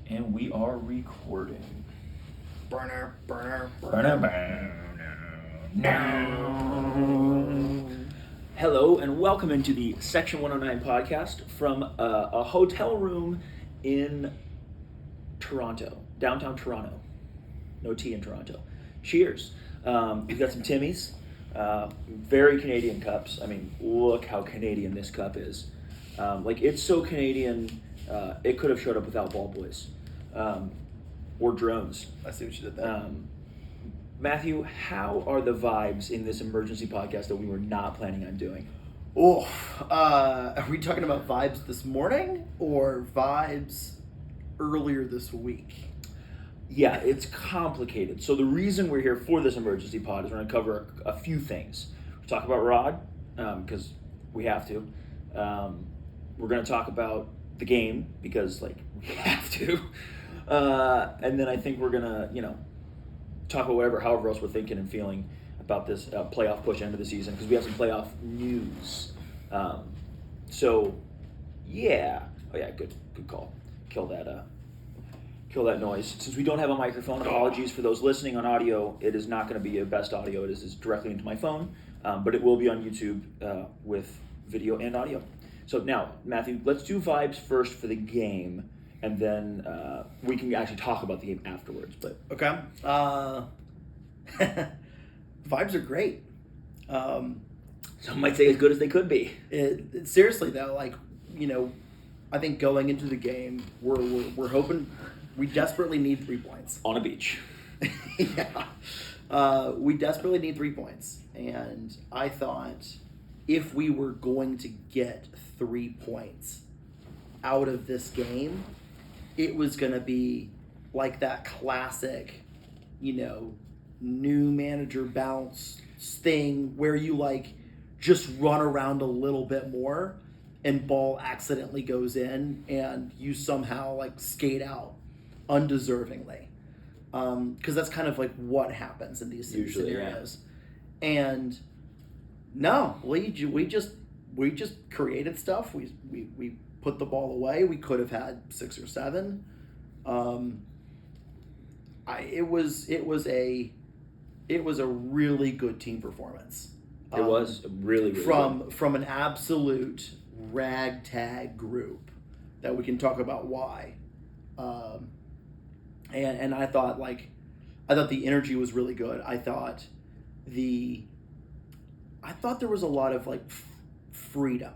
And we are recording. Burner. Hello and welcome into the Section 109 podcast from a hotel room in Toronto, downtown Toronto. No T in Toronto. Cheers. We've got some Timmys, very Canadian cups. I mean, look how Canadian this cup is. It's so Canadian, it could have showed up without ball boys. Or drones. I see what you did there. Matthew, how are the vibes in this emergency podcast that we were not planning on doing? Are we talking about vibes this morning or vibes earlier this week? Yeah, it's complicated. So the reason we're here for this emergency pod is we're going to cover a few things. We'll talk about Rod, because we have to. We're going to talk about the game, because, we have to. And then I think we're going to, talk about however else we're thinking and feeling about this playoff push end of the season, because we have some playoff news. So, yeah. Oh, yeah, good call. Kill that noise. Since we don't have a microphone, apologies for those listening on audio. It is not going to be a best audio. It is directly into my phone, but it will be on YouTube with video and audio. So now, Matthew, let's do vibes first for the game, and then we can actually talk about the game afterwards. But okay, vibes are great. Some might say as good as they could be. Seriously though, I think going into the game, we're hoping. We desperately need 3 points. On a beach. Yeah. We desperately need 3 points. And I thought if we were going to get 3 points out of this game, it was going to be like that classic, new manager bounce thing where you just run around a little bit more and ball accidentally goes in and you somehow skate out undeservingly, because that's kind of what happens in these usually, scenarios. Yeah. And no, we just created stuff. We put the ball away. We could have had 6 or 7. It was a really good team performance. It was really good. From an absolute ragtag group that we can talk about why. And I thought the energy was really good. I thought there was a lot of freedom.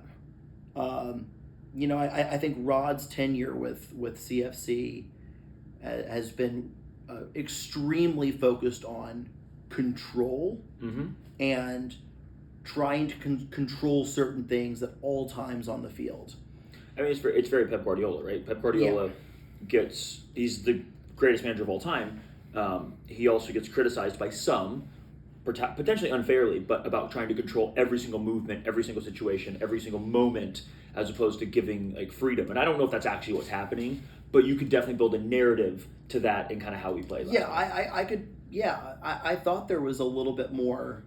I think Rod's tenure with CFC has been extremely focused on control, mm-hmm. and trying to control certain things at all times on the field. I mean, it's very Pep Guardiola, right? Pep Guardiola he's the greatest manager of all time. He also gets criticized by some, potentially unfairly, but about trying to control every single movement, every single situation, every single moment, as opposed to giving freedom. And I don't know if that's actually what's happening, but you could definitely build a narrative to that in kind of how we play. Yeah, I could. Yeah, I thought there was a little bit more.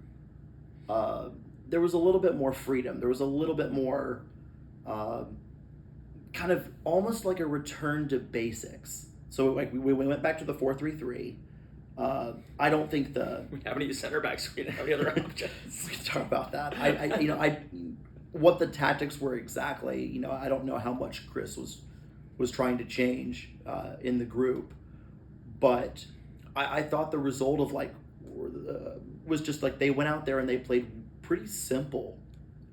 There was a little bit more freedom. There was a little bit more, kind of almost like a return to basics. So we went back to the 4-3-3. I don't think we have any center backs. We didn't have any other options. We can talk about that. I what the tactics were exactly. I don't know how much Chris was trying to change in the group, but I thought the result of was just they went out there and they played pretty simple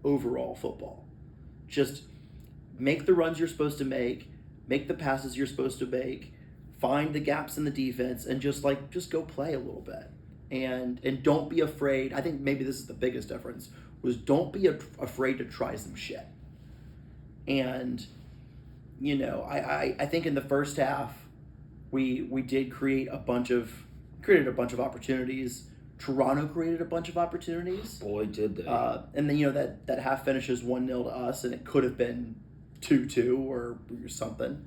overall football. Just make the runs you're supposed to make the passes you're supposed to make, find the gaps in the defense, and just go play a little bit. And don't be afraid. I think maybe this is the biggest difference, was don't be afraid to try some shit. And, I think in the first half, we did create a bunch of opportunities. Toronto created a bunch of opportunities. Boy, did they. And then, that half finishes 1-0 to us, and it could have been 2-2 or something.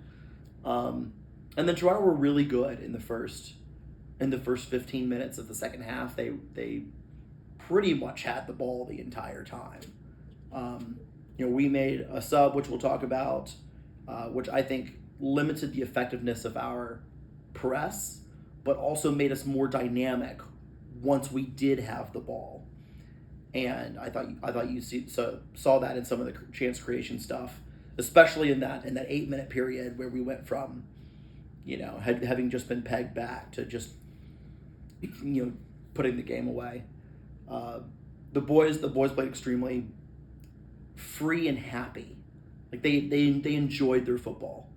And then Toronto were really good in the first 15 minutes of the second half. They pretty much had the ball the entire time. We made a sub, which we'll talk about, which I think limited the effectiveness of our press, but also made us more dynamic once we did have the ball. And I thought you saw that in some of the chance creation stuff, especially in that 8-minute period where we went from, having just been pegged back to just, putting the game away. The boys played extremely free and happy. Like they enjoyed their football,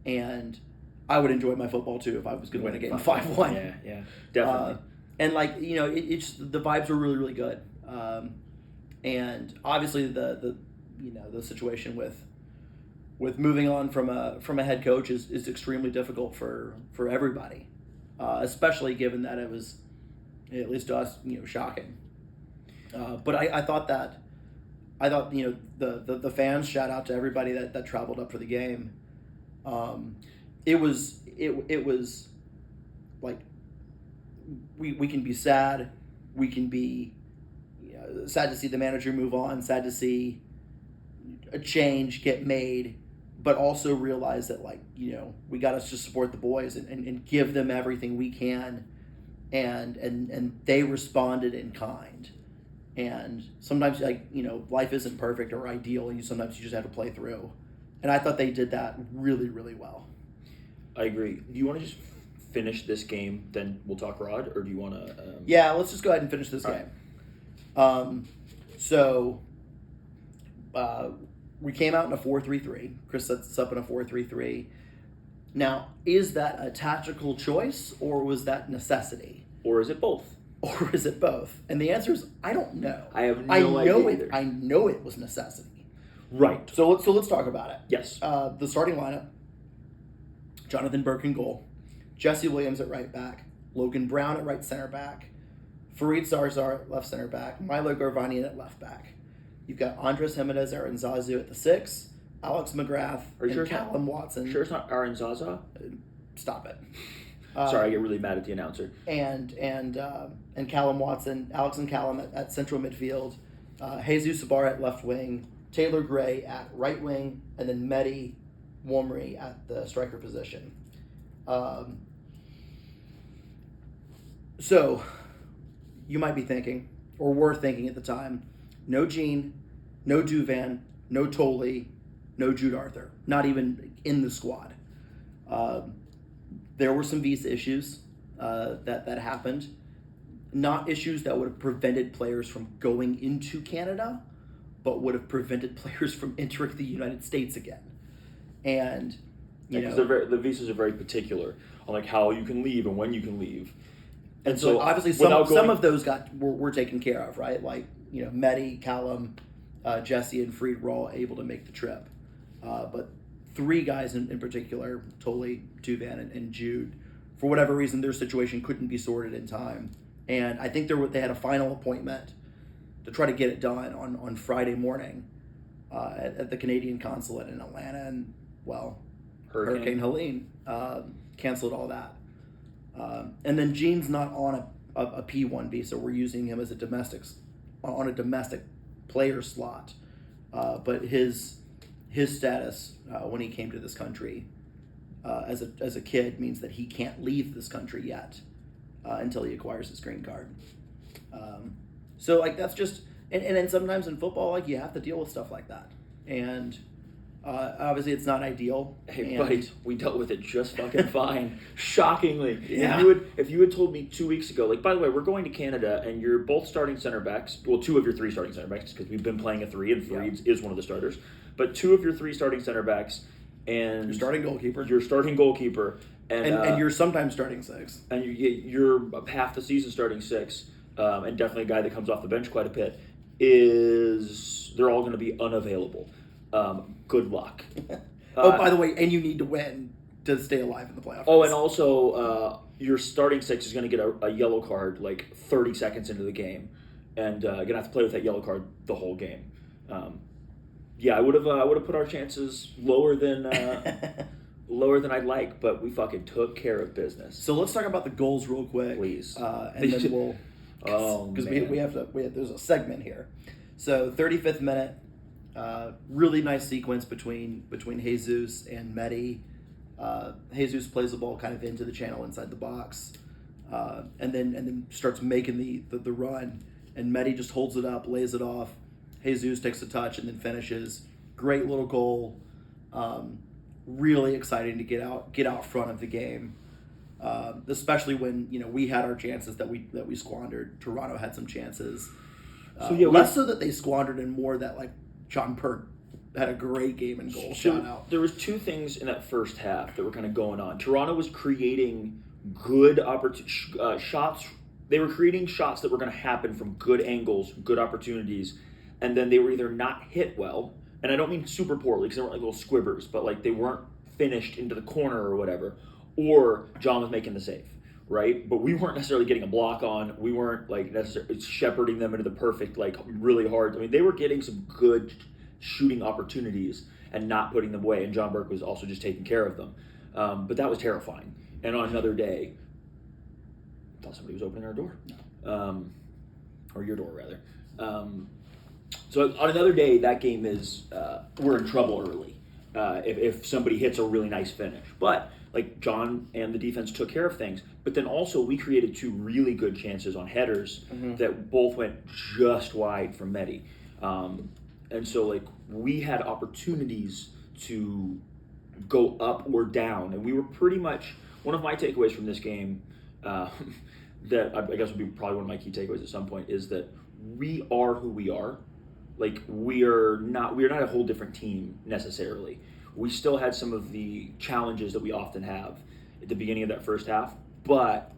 and I would enjoy my football too if I was going to win a game 5-1. Yeah, definitely. And it's the vibes were really, really good. And obviously the situation with moving on from a head coach is extremely difficult for everybody, especially given that it was, at least to us, shocking. But I thought the fans, shout out to everybody that traveled up for the game. It was like we can be sad, we can be sad to see the manager move on, sad to see a change get made, but also realize that we got to just support the boys and give them everything we can, and they responded in kind. And sometimes life isn't perfect or ideal, and sometimes you just have to play through. And I thought they did that really, really well. I agree. Do you want to just finish this game, then we'll talk Rod, or do you want to? Yeah, let's just go ahead and finish this game. We came out in a 4-3-3. Chris sets us up in a 4-3-3. Now, is that a tactical choice, or was that necessity? Or is it both? And the answer is, I don't know. I have no idea either. I know it was necessity. Right. So let's talk about it. Yes. The starting lineup: Jonathan Burke in goal, Jesse Williams at right back, Logan Brown at right center back, Fareed Zarzar at left center back, Milo Garvanian at left back. You've got Andres Jimenez Aranzazu at the 6, Alex McGrath, and Callum Watson. Sure it's not Aranzaza? Stop it. Sorry, I get really mad at the announcer. And Callum Watson, Alex and Callum at central midfield, Jesus Sabar at left wing, Taylor Gray at right wing, and then Mehdi Womri at the striker position. So you might be thinking, or were thinking at the time, no Gene, no Duvan, no Tolley, no Jude Arthur, not even in the squad. There were some visa issues that happened. Not issues that would have prevented players from going into Canada, but would have prevented players from entering the United States again. And because the visas are very particular on like how you can leave and when you can leave. And so obviously some of those were taken care of, right? Like Mehdi, Callum, Jesse, and Freed were all able to make the trip, but 3 guys in particular, Tolley, Duvan, and Jude, for whatever reason, their situation couldn't be sorted in time. And I think they had a final appointment to try to get it done on Friday morning at the Canadian consulate in Atlanta. And, well, Hurricane Helene canceled all that. And then Gene's not on a P1 visa. We're using him as on a domestic player slot. But his status when he came to this country as a kid means that he can't leave this country yet until he acquires his green card. So that's just and then sometimes in football you have to deal with stuff like that, and obviously it's not ideal. Hey buddy, we dealt with it just fucking fine. Shockingly. Yeah. If you had told me 2 weeks ago, by the way, we're going to Canada and you're both starting center backs, well 2 of your 3 starting center backs because we've been playing a 3 and Fareed is one of the starters, but 2 of your 3 starting center backs and your starting goalkeeper, and you're sometimes starting 6, and you're half the season starting 6, and definitely a guy that comes off the bench quite a bit. They're all going to be unavailable. Good luck. By the way, and you need to win to stay alive in the playoffs. Oh, and also your starting 6 is going to get a yellow card 30 seconds into the game, and you're going to have to play with that yellow card the whole game. I would have put our chances lower than I'd like, but we fucking took care of business. So let's talk about the goals real quick, please, and then we'll because we have to. There's a segment here. So 35th minute, really nice sequence between Jesus and Mehdi. Jesus plays the ball kind of into the channel inside the box, and then starts making the run, and Medi just holds it up, lays it off. Jesus takes a touch and then finishes. Great little goal. Really exciting to get out front of the game, especially when we had our chances that we squandered. Toronto had some chances. Less so that they squandered, and more that like John Burke had a great game in goal. Shout out. There was two things in that first half that were kind of going on. Toronto was creating good shots. They were creating shots that were going to happen from good angles, good opportunities, and then they were either not hit well, and I don't mean super poorly because they weren't like little squibbers, but like they weren't finished into the corner or whatever, or John was making the save, right? But we weren't necessarily getting a block on. We weren't like necessarily shepherding them into the perfect, like really hard. I mean, they were getting some good shooting opportunities and not putting them away, and John Burke was also just taking care of them. But that was terrifying. And on another day, I thought somebody was opening our door, or your door rather. So on another day, that game is we're in trouble early if somebody hits a really nice finish. But like John and the defense took care of things. But then also we created two really good chances on headers that both went just wide from Medi. And so like we had opportunities to go up or down, and we were pretty much one of my takeaways from this game. That I guess would be probably one of my key takeaways at some point is that we are who we are. Like we are not a whole different team necessarily. We still had some of the challenges that we often have at the beginning of that first half, but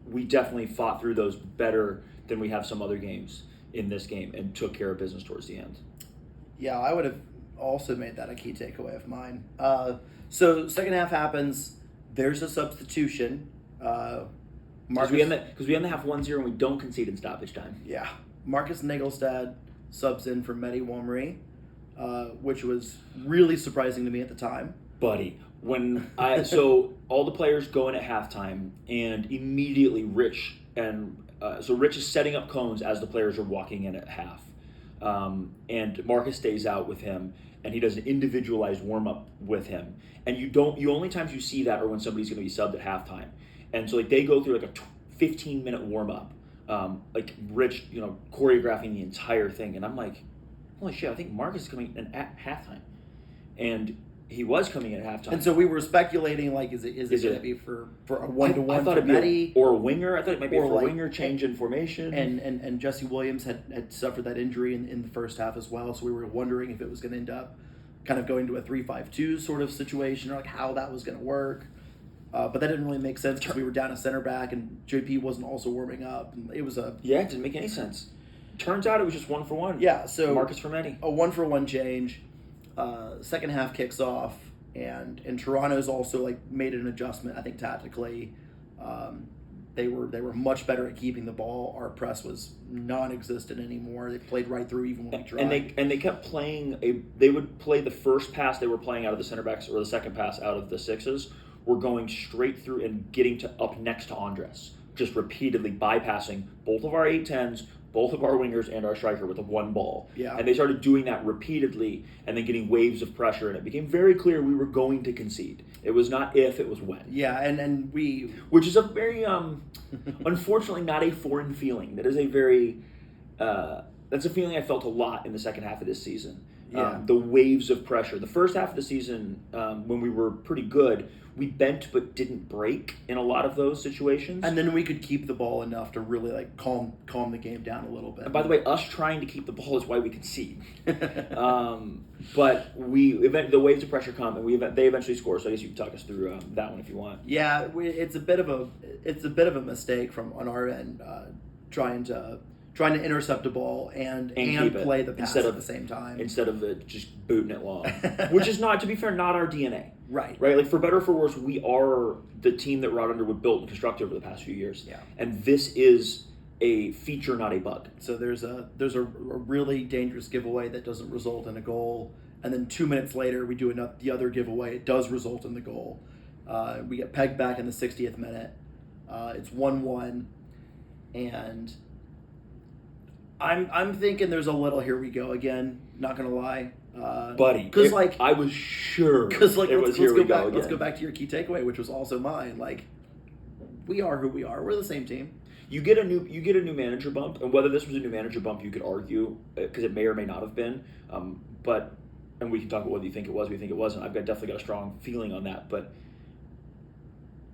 we definitely fought through those better than we have some other games in this game and took care of business towards the end. Yeah, I would have also made that a key takeaway of mine. So second half happens. There's a substitution. Because we end the half 1-0 and we don't concede in stoppage time. Yeah. Marcus Nagelstad subs in for Medi Womri, which was really surprising to me at the time. Buddy, so all the players go in at halftime, and immediately Rich is setting up cones as the players are walking in at half. And Marcus stays out with him, and he does an individualized warm-up with him. And you only times you see that are when somebody's going to be subbed at halftime. And so like they go through like a 15-minute warm-up, like Rich, choreographing the entire thing. And I'm like, holy shit, I think Marcus is coming in at halftime. And he was coming in at halftime. And so we were speculating, like, is it going to be for a one-to-one for Medi? Or a winger. I thought it might be for a winger, change in formation. And Jesse Williams had suffered that injury in the first half as well, so we were wondering if it was going to end up kind of going to a 3-5-2 sort of situation, or like how that was going to work. But that didn't really make sense because we were down a center back and JP wasn't also warming up. And it didn't make any sense. Turns out it was just 1-for-1. Yeah, so Marcus for Medi. A 1-for-1 change. Second half kicks off, and Toronto's also like made an adjustment. I think tactically, they were much better at keeping the ball. Our press was non-existent anymore. They played right through even when we tried. And they kept playing They would play the first pass they were playing out of the center backs, or the second pass out of the sixes. Were going straight through and getting to up next to Andres, just repeatedly bypassing both of our 8-10s, both of our wingers, and our striker with a one ball. Yeah. And they started doing that repeatedly and then getting waves of pressure, and it became very clear we were going to concede. It was not if, it was when. Yeah, and we... Which is a very, unfortunately, not a foreign feeling. That is a very, that's a feeling I felt a lot in the second half of this season. Yeah. The waves of pressure. The first half of the season, when we were pretty good, we bent but didn't break in a lot of those situations. And then we could keep the ball enough to really like calm the game down a little bit. And by the way, us trying to keep the ball is why we concede. But the waves of pressure come, and they eventually score. So I guess you can talk us through that one if you want. Yeah, it's a bit of a mistake on our end, trying to intercept a ball and play the pass at the same time. Instead of just booting it long. Which is not, to be fair, not our DNA. Right. Like, for better or for worse, we are the team that Rod Underwood built and constructed over the past few years. Yeah. And this is a feature, not a bug. So there's a really dangerous giveaway that doesn't result in a goal. And then 2 minutes later, we do the other giveaway. It does result in the goal. We get pegged back in the 60th minute. It's 1-1. And... I'm thinking there's a little here we go again, not going to lie. Buddy, because like I was sure because like it was here we go again. let's go back to your key takeaway, which was also mine. Like, we are who we are. We're the same team. You get a new manager bump, and whether this was a new manager bump, you could argue because it may or may not have been. But and we can talk about whether you think it was, we think it wasn't. I've definitely got a strong feeling on that. But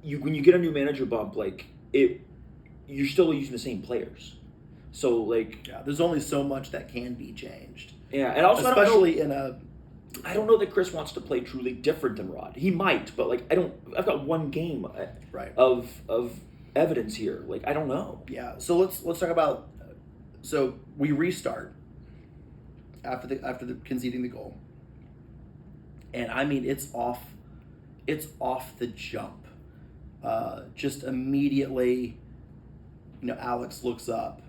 when you get a new manager bump, like you're still using the same players. So like, yeah, there's only so much that can be changed. Yeah, and also especially I don't know that Chris wants to play truly different than Rod. He might, but like I've got one game of evidence here. Like, I don't know. Yeah. So let's talk about. So we restart after the conceding the goal, and I mean it's off the jump. Just immediately, Alex looks up,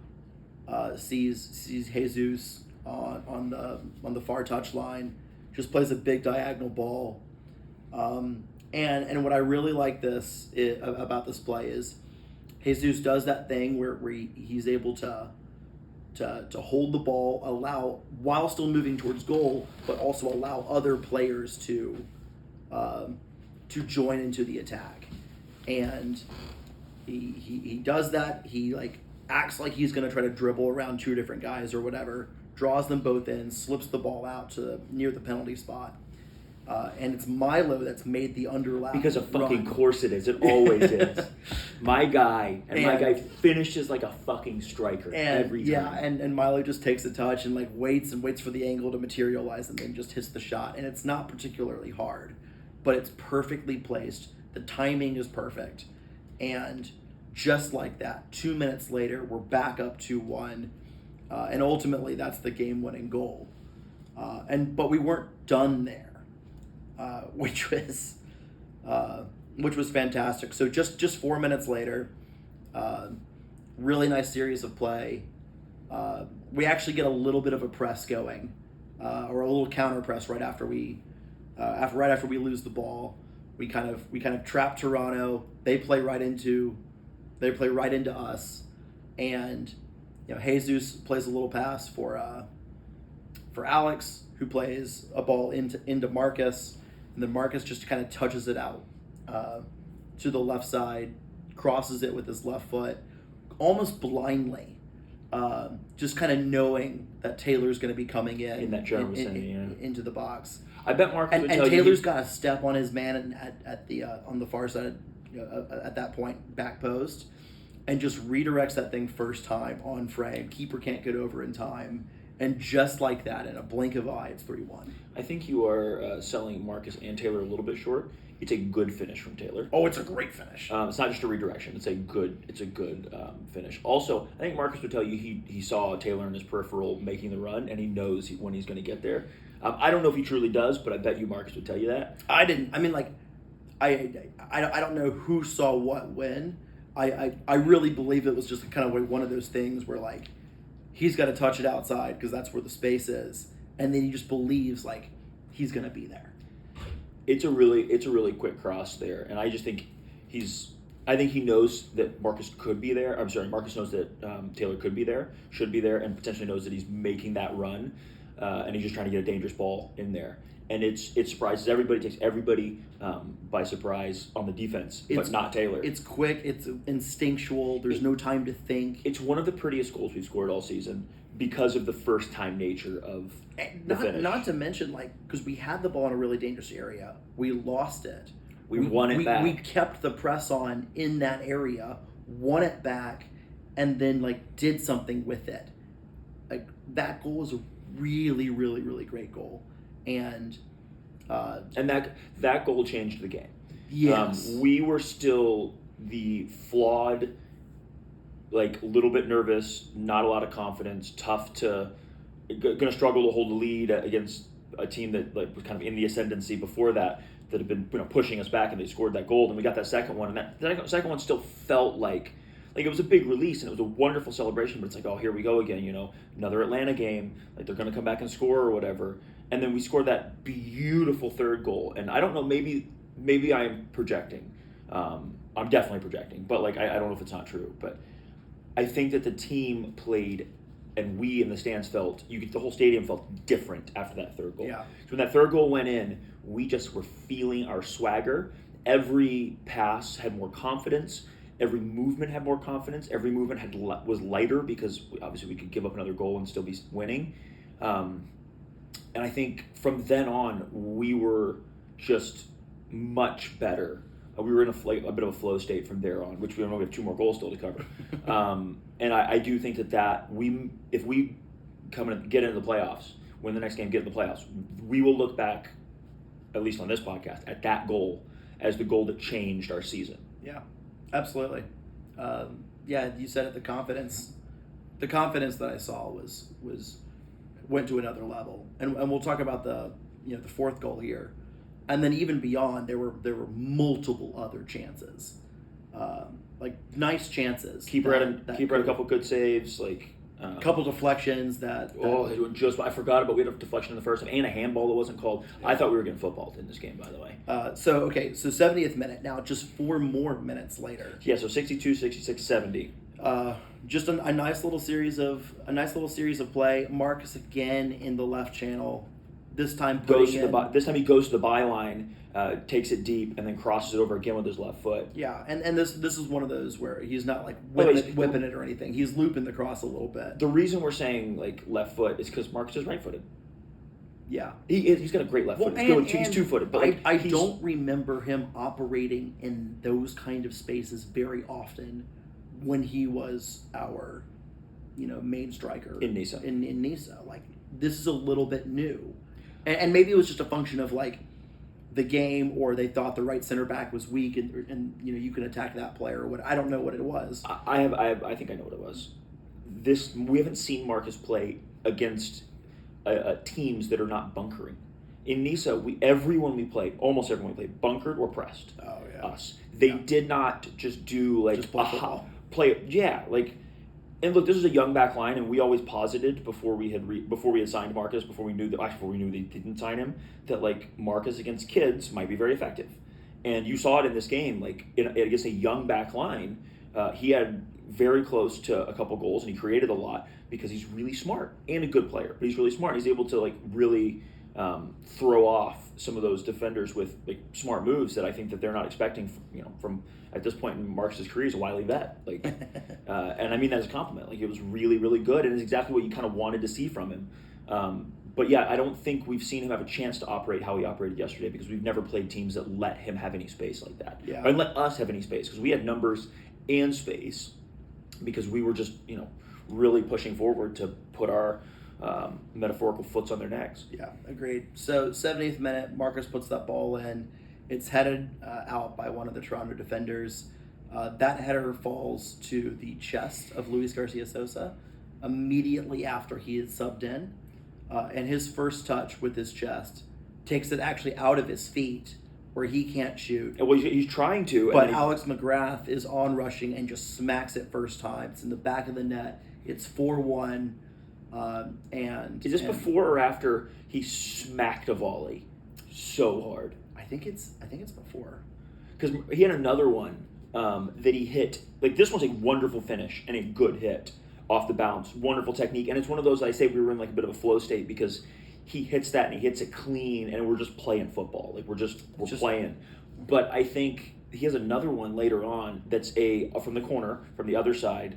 sees Jesus on the far touchline, just plays a big diagonal ball, and what I really like about this play is Jesus does that thing where he's able to hold the ball, while still moving towards goal, but also allow other players to join into the attack, and he does that. He acts like he's going to try to dribble around two different guys or whatever, draws them both in, slips the ball out to near the penalty spot. And it's Milo that's made the underlap. Because of fucking course it is. It always is. My guy finishes like a fucking striker every time. Yeah, and Milo just takes a touch and waits for the angle to materialize and then just hits the shot. And it's not particularly hard, but it's perfectly placed. The timing is perfect. And just like that, 2 minutes later, we're back up 2-1. And ultimately, that's the game-winning goal. But we weren't done there. Which was fantastic. So just 4 minutes later, really nice series of play. We actually get a little bit of a press going, or a little counter press right after we lose the ball. We kind of trap Toronto. They play right into us, and Jesus plays a little pass for Alex, who plays a ball into Marcus. And then Marcus just kind of touches it out to the left side, crosses it with his left foot, almost blindly, just kind of knowing that Taylor's going to be coming in that John was saying, into the box. I bet Marcus would tell and you. Taylor's got a step on his man at the on the far side, at that point, back post, and just redirects that thing first time on frame. Keeper can't get over in time. And just like that, in a blink of an eye, it's 3-1. I think you are selling Marcus and Taylor a little bit short. It's a good finish from Taylor. Oh, it's a great finish. It's not just a redirection. It's a good finish. Also, I think Marcus would tell you he saw Taylor in his peripheral making the run, and he knows when he's going to get there. I don't know if he truly does, but I bet you Marcus would tell you that. I didn't. I mean, I don't know who saw what when. I really believe it was just kind of one of those things where he's got to touch it outside because that's where the space is, and then he just believes he's going to be there. It's a really quick cross there, and I just think I think he knows that Marcus could be there. I'm sorry, Marcus knows that Taylor could be there, should be there, and potentially knows that he's making that run, and he's just trying to get a dangerous ball in there. And it surprises everybody, takes everybody by surprise on the defense, but not Taylor. It's quick, it's instinctual, there's no time to think. It's one of the prettiest goals we've scored all season because of the first-time nature of the finish. Not to mention, because we had the ball in a really dangerous area. We lost it. We won it back. We kept the press on in that area, won it back, and then, did something with it. That goal was a really, really, really great goal. And that goal changed the game. Yes. We were still the flawed, little bit nervous, not a lot of confidence, tough to, going to struggle to hold the lead against a team that was kind of in the ascendancy before that had been pushing us back, and they scored that goal, and we got that second one, and that second one still felt like it was a big release, and it was a wonderful celebration, but it's oh, here we go again, another Atlanta game, they're going to come back and score or whatever. And then we scored that beautiful third goal. And I don't know, maybe I'm projecting. I'm definitely projecting, but I don't know if it's not true. But I think that the team played and we in the stands felt, the whole stadium felt different after that third goal. Yeah. So when that third goal went in, we just were feeling our swagger. Every pass had more confidence. Every movement had more confidence. Every movement was lighter because obviously we could give up another goal and still be winning. And I think from then on, we were just much better. We were in a bit of a flow state from there on, which we only have 2 more goals still to cover. And I do think that if we come and get into the playoffs, win the next game, get in the playoffs, we will look back, at least on this podcast, at that goal as the goal that changed our season. Yeah, absolutely. Yeah, you said it. The confidence that I saw went to another level, and we'll talk about the fourth goal here, and then even beyond, there were multiple other chances, like nice chances. Keeper had a couple good saves, like a couple deflections that they were just. I forgot about, we had a deflection in the first time and a handball that wasn't called. Yeah. I thought we were getting footballed in this game, by the way. So 70th minute. Now just 4 more minutes later. Yeah, so 62, 66, 70. Just a nice little series of play. Marcus again in the left channel. This time he goes to the byline, takes it deep, and then crosses it over again with his left foot. Yeah, and this is one of those where he's not like whipping it or anything. He's looping the cross a little bit. The reason we're saying like left foot is because Marcus is right-footed. Yeah, he's got a great left foot. He's 2-footed, but like, I don't remember him operating in those kind of spaces very often when he was our, main striker in Nisa. In Nisa, like this is a little bit new. And maybe it was just a function of like the game, or they thought the right center back was weak, and you can attack that player. Or what, I don't know what it was. I think I know what it was. We haven't seen Marcus play against teams that are not bunkering. In Nisa, almost everyone we played bunkered or pressed. Oh yeah. Us. They did not just do like just play. Yeah, like. And look, this is a young back line, and we always posited before we had signed Marcus, before we knew they didn't sign him, that like Marcus against kids might be very effective. And you saw it in this game, like against a young back line, he had very close to a couple goals, and he created a lot because he's really smart and a good player. But he's really smart. He's able to like really throw off some of those defenders with like smart moves that I think that they're not expecting. From at this point in Marcus's career, he's a wily vet. Like, and I mean that as a compliment. Like, it was really, really good, and it's exactly what you kind of wanted to see from him. But yeah, I don't think we've seen him have a chance to operate how he operated yesterday, because we've never played teams that let him have any space like that. Yeah. Or let us have any space, because we had numbers and space, because we were just really pushing forward to put our metaphorical foots on their necks. Yeah, agreed. So 70th minute, Marcus puts that ball in. It's headed out by one of the Toronto defenders. That header falls to the chest of Luis Garcia Sosa immediately after he is subbed in. And his first touch with his chest takes it actually out of his feet where he can't shoot. Well, he's trying to. But Alex McGrath is on rushing and just smacks it first time. It's in the back of the net. It's 4-1. And is this before or after he smacked a volley so hard? I think it's before, because he had another one that he hit. Like, this one's a wonderful finish and a good hit off the bounce, wonderful technique, and it's one of those I say we were in like a bit of a flow state, because he hits that and he hits it clean, and we're just playing football. Like, we're playing. But I think he has another one later on that's from the corner, from the other side.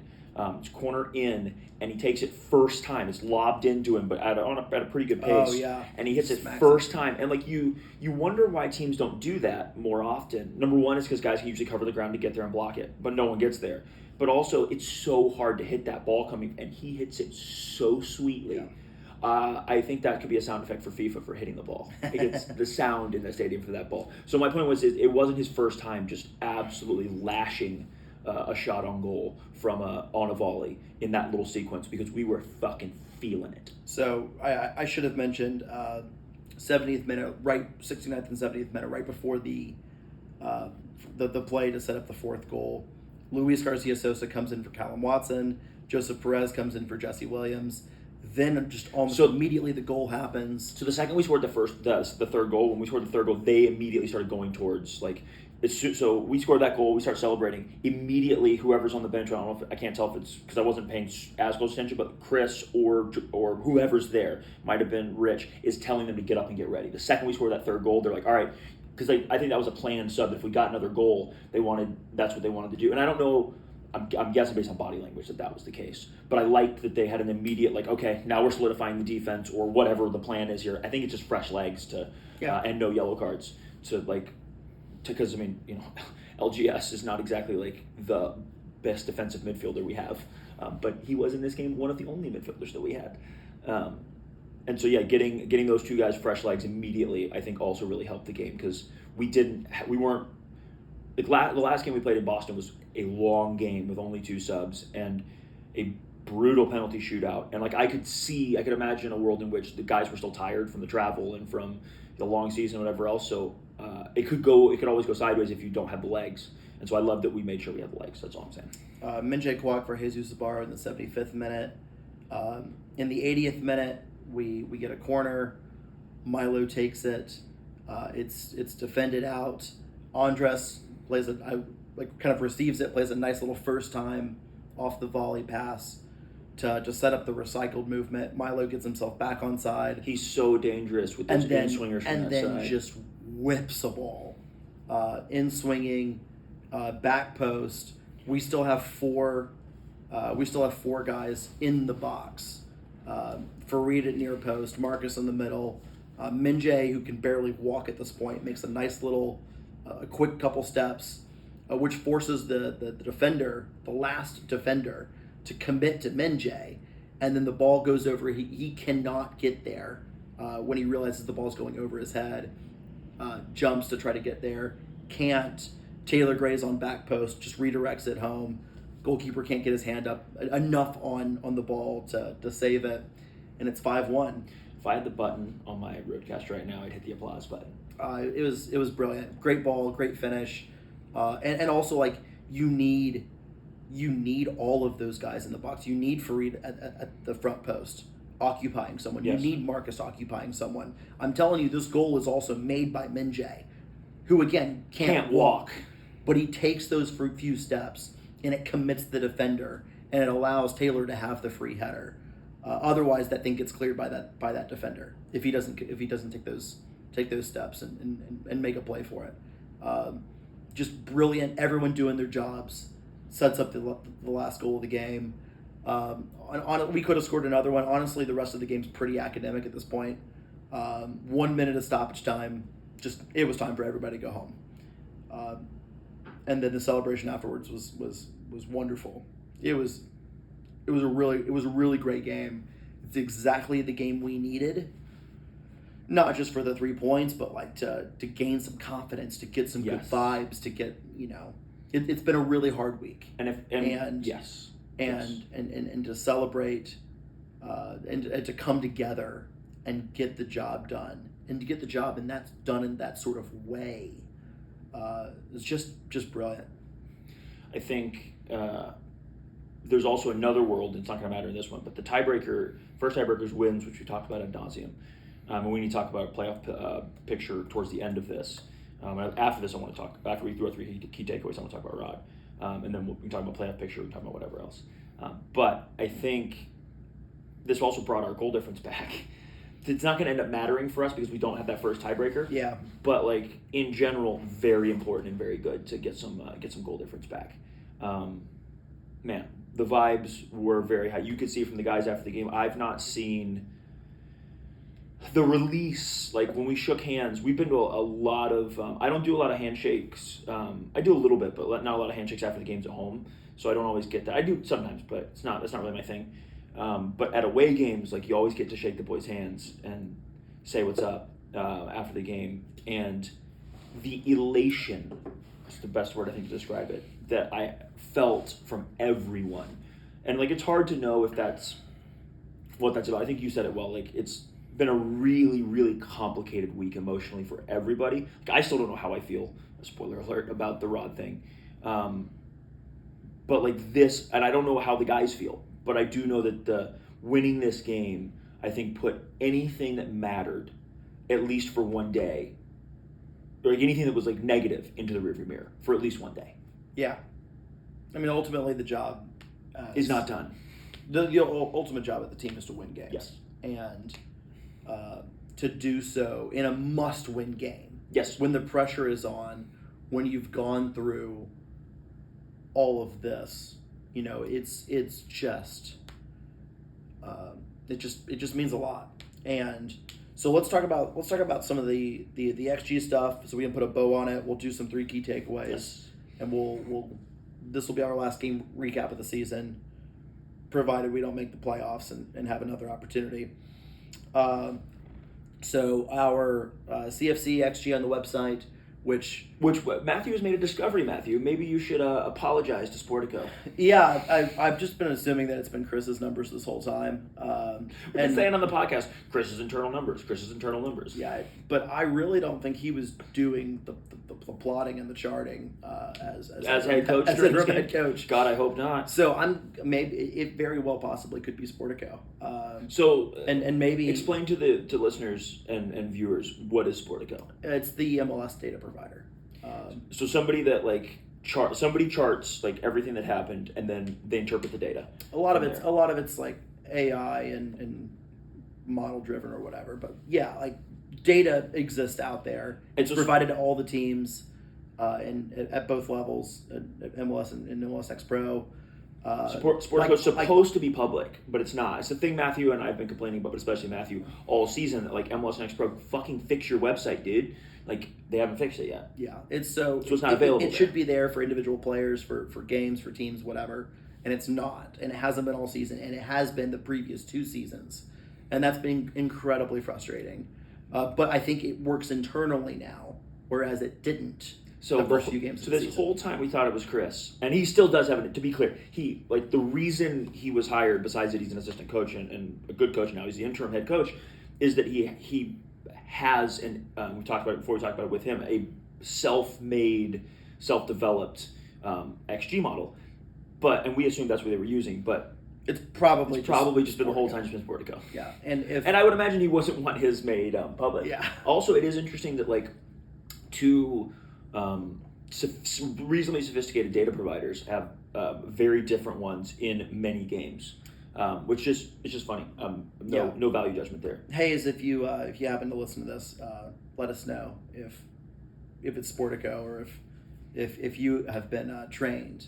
It's corner in, and he takes it first time. It's lobbed into him, but at a pretty good pace. Oh, yeah. And he hits it first time. And like you wonder why teams don't do that more often. Number one is because guys can usually cover the ground to get there and block it, but no one gets there. But also, it's so hard to hit that ball coming, and he hits it so sweetly. Yeah. I think that could be a sound effect for FIFA for hitting the ball. It gets the sound in the stadium for that ball. So my point was, it wasn't his first time just absolutely lashing a shot on goal from on a volley in that little sequence, because we were fucking feeling it. So I should have mentioned 70th minute, 69th and 70th minute, right before the play to set up the fourth goal. Luis Garcia Sosa comes in for Callum Watson. Joseph Perez comes in for Jesse Williams. Then just almost immediately the goal happens. So the second we scored the third goal, when we scored the third goal, they immediately started going towards, like, So we scored that goal. We start celebrating immediately. Whoever's on the bench, I can't tell if it's because I wasn't paying as close attention, but Chris or whoever's there, might have been Rich, is telling them to get up and get ready. The second we score that third goal, they're like, all right, because I think that was a planned sub. If we got another goal, that's what they wanted to do. And I don't know. I'm guessing based on body language that was the case. But I liked that they had an immediate, like, okay, now we're solidifying the defense or whatever the plan is here. I think it's just fresh legs to and no yellow cards because I mean, LGS is not exactly like the best defensive midfielder we have, but he was in this game one of the only midfielders that we had. And so getting those two guys fresh legs immediately, I think also really helped the game because we weren't. The last game we played in Boston was a long game with only 2 subs and a brutal penalty shootout. And I could imagine a world in which the guys were still tired from the travel and from the long season and whatever else. So it could always go sideways if you don't have the legs. And so I love that we made sure we had the legs. That's all I'm saying. Minjay Kwok for Jesus Ibarra in the 75th minute. In the 80th minute, we get a corner. Milo takes it. It's defended out. Andres receives it, plays a nice little first time off the volley pass to set up the recycled movement. Milo gets himself back on side. He's so dangerous with those in-swingers from that side. And then just whips a ball. In-swinging, back post. We still have 4 guys in the box. Fareed at near post, Marcus in the middle. Minjay, who can barely walk at this point, makes a nice little a quick couple steps, which forces the defender, the last defender, to commit to Minjay, and then the ball goes over. He cannot get there when he realizes the ball's going over his head. Jumps to try to get there, can't. Taylor Gray's on back post, just redirects it home. Goalkeeper can't get his hand up enough on the ball to save it, and it's 5-1. If I had the button on my roadcast right now, I'd hit the applause button. It was brilliant. Great ball, great finish, and also you need all of those guys in the box. You need Fareed at the front post occupying someone. Yes. You need Marcus occupying someone. I'm telling you, this goal is also made by Minjay, who again can't walk, but he takes those few steps and it commits the defender and it allows Taylor to have the free header. Otherwise, that thing gets cleared by that defender if he doesn't take those steps and make a play for it. Just brilliant. Everyone doing their jobs. Sets up the last goal of the game. We could have scored another one. Honestly, the rest of the game's pretty academic at this point. 1 minute of stoppage time. It was time for everybody to go home. And then the celebration afterwards was wonderful. It was a really great game. It's exactly the game we needed. Not just for the 3 points, but to gain some confidence, to get some good vibes, to get it's been a really hard week. And to celebrate and to come together and get the job done, and to get the job and that's done in that sort of way. It's just brilliant. I think there's also another world. It's not going to matter in this one, but the first tiebreakers wins, which we talked about ad nauseum. And we need to talk about a playoff picture towards the end of this. After this, after we throw 3 key takeaways, I want to talk about Rod. And then we can talk about playoff picture, we can talk about whatever else. But I think this also brought our goal difference back. It's not going to end up mattering for us because we don't have that first tiebreaker. Yeah. But in general, very important and very good to get some goal difference back. Man, the vibes were very high. You could see from the guys after the game. I've not seen the release, when we shook hands. We've been to a lot of I don't do a lot of handshakes. I do a little bit, but not a lot of handshakes after the games at home, so I don't always get that. I do sometimes, but that's not really my thing. But at away games, you always get to shake the boys' hands and say what's up after the game, and the elation is the best word I think to describe it that I felt from everyone. And it's hard to know if that's what that's about. I think you said it well. It's been a really, really complicated week emotionally for everybody. I still don't know how I feel, spoiler alert, about the Rod thing. But this, and I don't know how the guys feel, but I do know that winning this game, I think, put anything that mattered, at least for one day, like anything that was like negative into the rearview mirror for at least one day. Yeah. I mean, ultimately, the job Is not done. The ultimate job of the team is to win games. Yes. And to do so in a must-win game. Yes. When the pressure is on, when you've gone through all of this, you know, it's just it just means a lot. And so let's talk about some of the XG stuff, so we can put a bow on it. We'll do some 3 key takeaways, Yes. and this will be our last game recap of the season, provided we don't make the playoffs and have another opportunity. So our CFC XG on the website, which Matthew has made a discovery. Matthew, maybe you should apologize to Sportico. yeah, I've just been assuming that it's been Chris's numbers this whole time. We've been saying on the podcast, Chris's internal numbers. Yeah, but I really don't think he was doing the plotting and the charting as head coach. As interim head coach. God, I hope not. So it very well possibly could be Sportico. And maybe explain to listeners and viewers what is Sportico. It's the MLS data provider. So somebody that like somebody charts like everything that happened, and then they interpret the data. A lot of it's like AI and model driven or whatever, but yeah, like data exists out there. It's provided to all the teams at both levels, at MLS and MLS X Pro. Sportico is supposed to be public, but it's not. It's the thing Matthew and I have been complaining about, but especially Matthew, all season, that like MLS and X Pro, fucking fix your website, dude. Like, they haven't fixed it yet. Yeah, it's not available. It should be there for individual players, for games, for teams, whatever, and it's not. And it hasn't been all season, and it has been the previous 2 seasons. And that's been incredibly frustrating. But I think it works internally now, whereas it didn't the first few games of the season. Whole time we thought it was Chris. And he still does have it. To be clear, the reason he was hired, besides that he's an assistant coach and a good coach now, he's the interim head coach, is that he has, and we talked about it before, we talked about it with him, a self-made, self-developed XG model. And we assumed that's what they were using, but it's probably just been the whole time just been Sportico. Yeah, and I would imagine he wasn't want his made public. Yeah. Also, it is interesting that like 2 reasonably sophisticated data providers have very different ones in many games. Which is it's just funny. No value judgment there. Hayes, if you happen to listen to this, let us know if it's Sportico or if you have been trained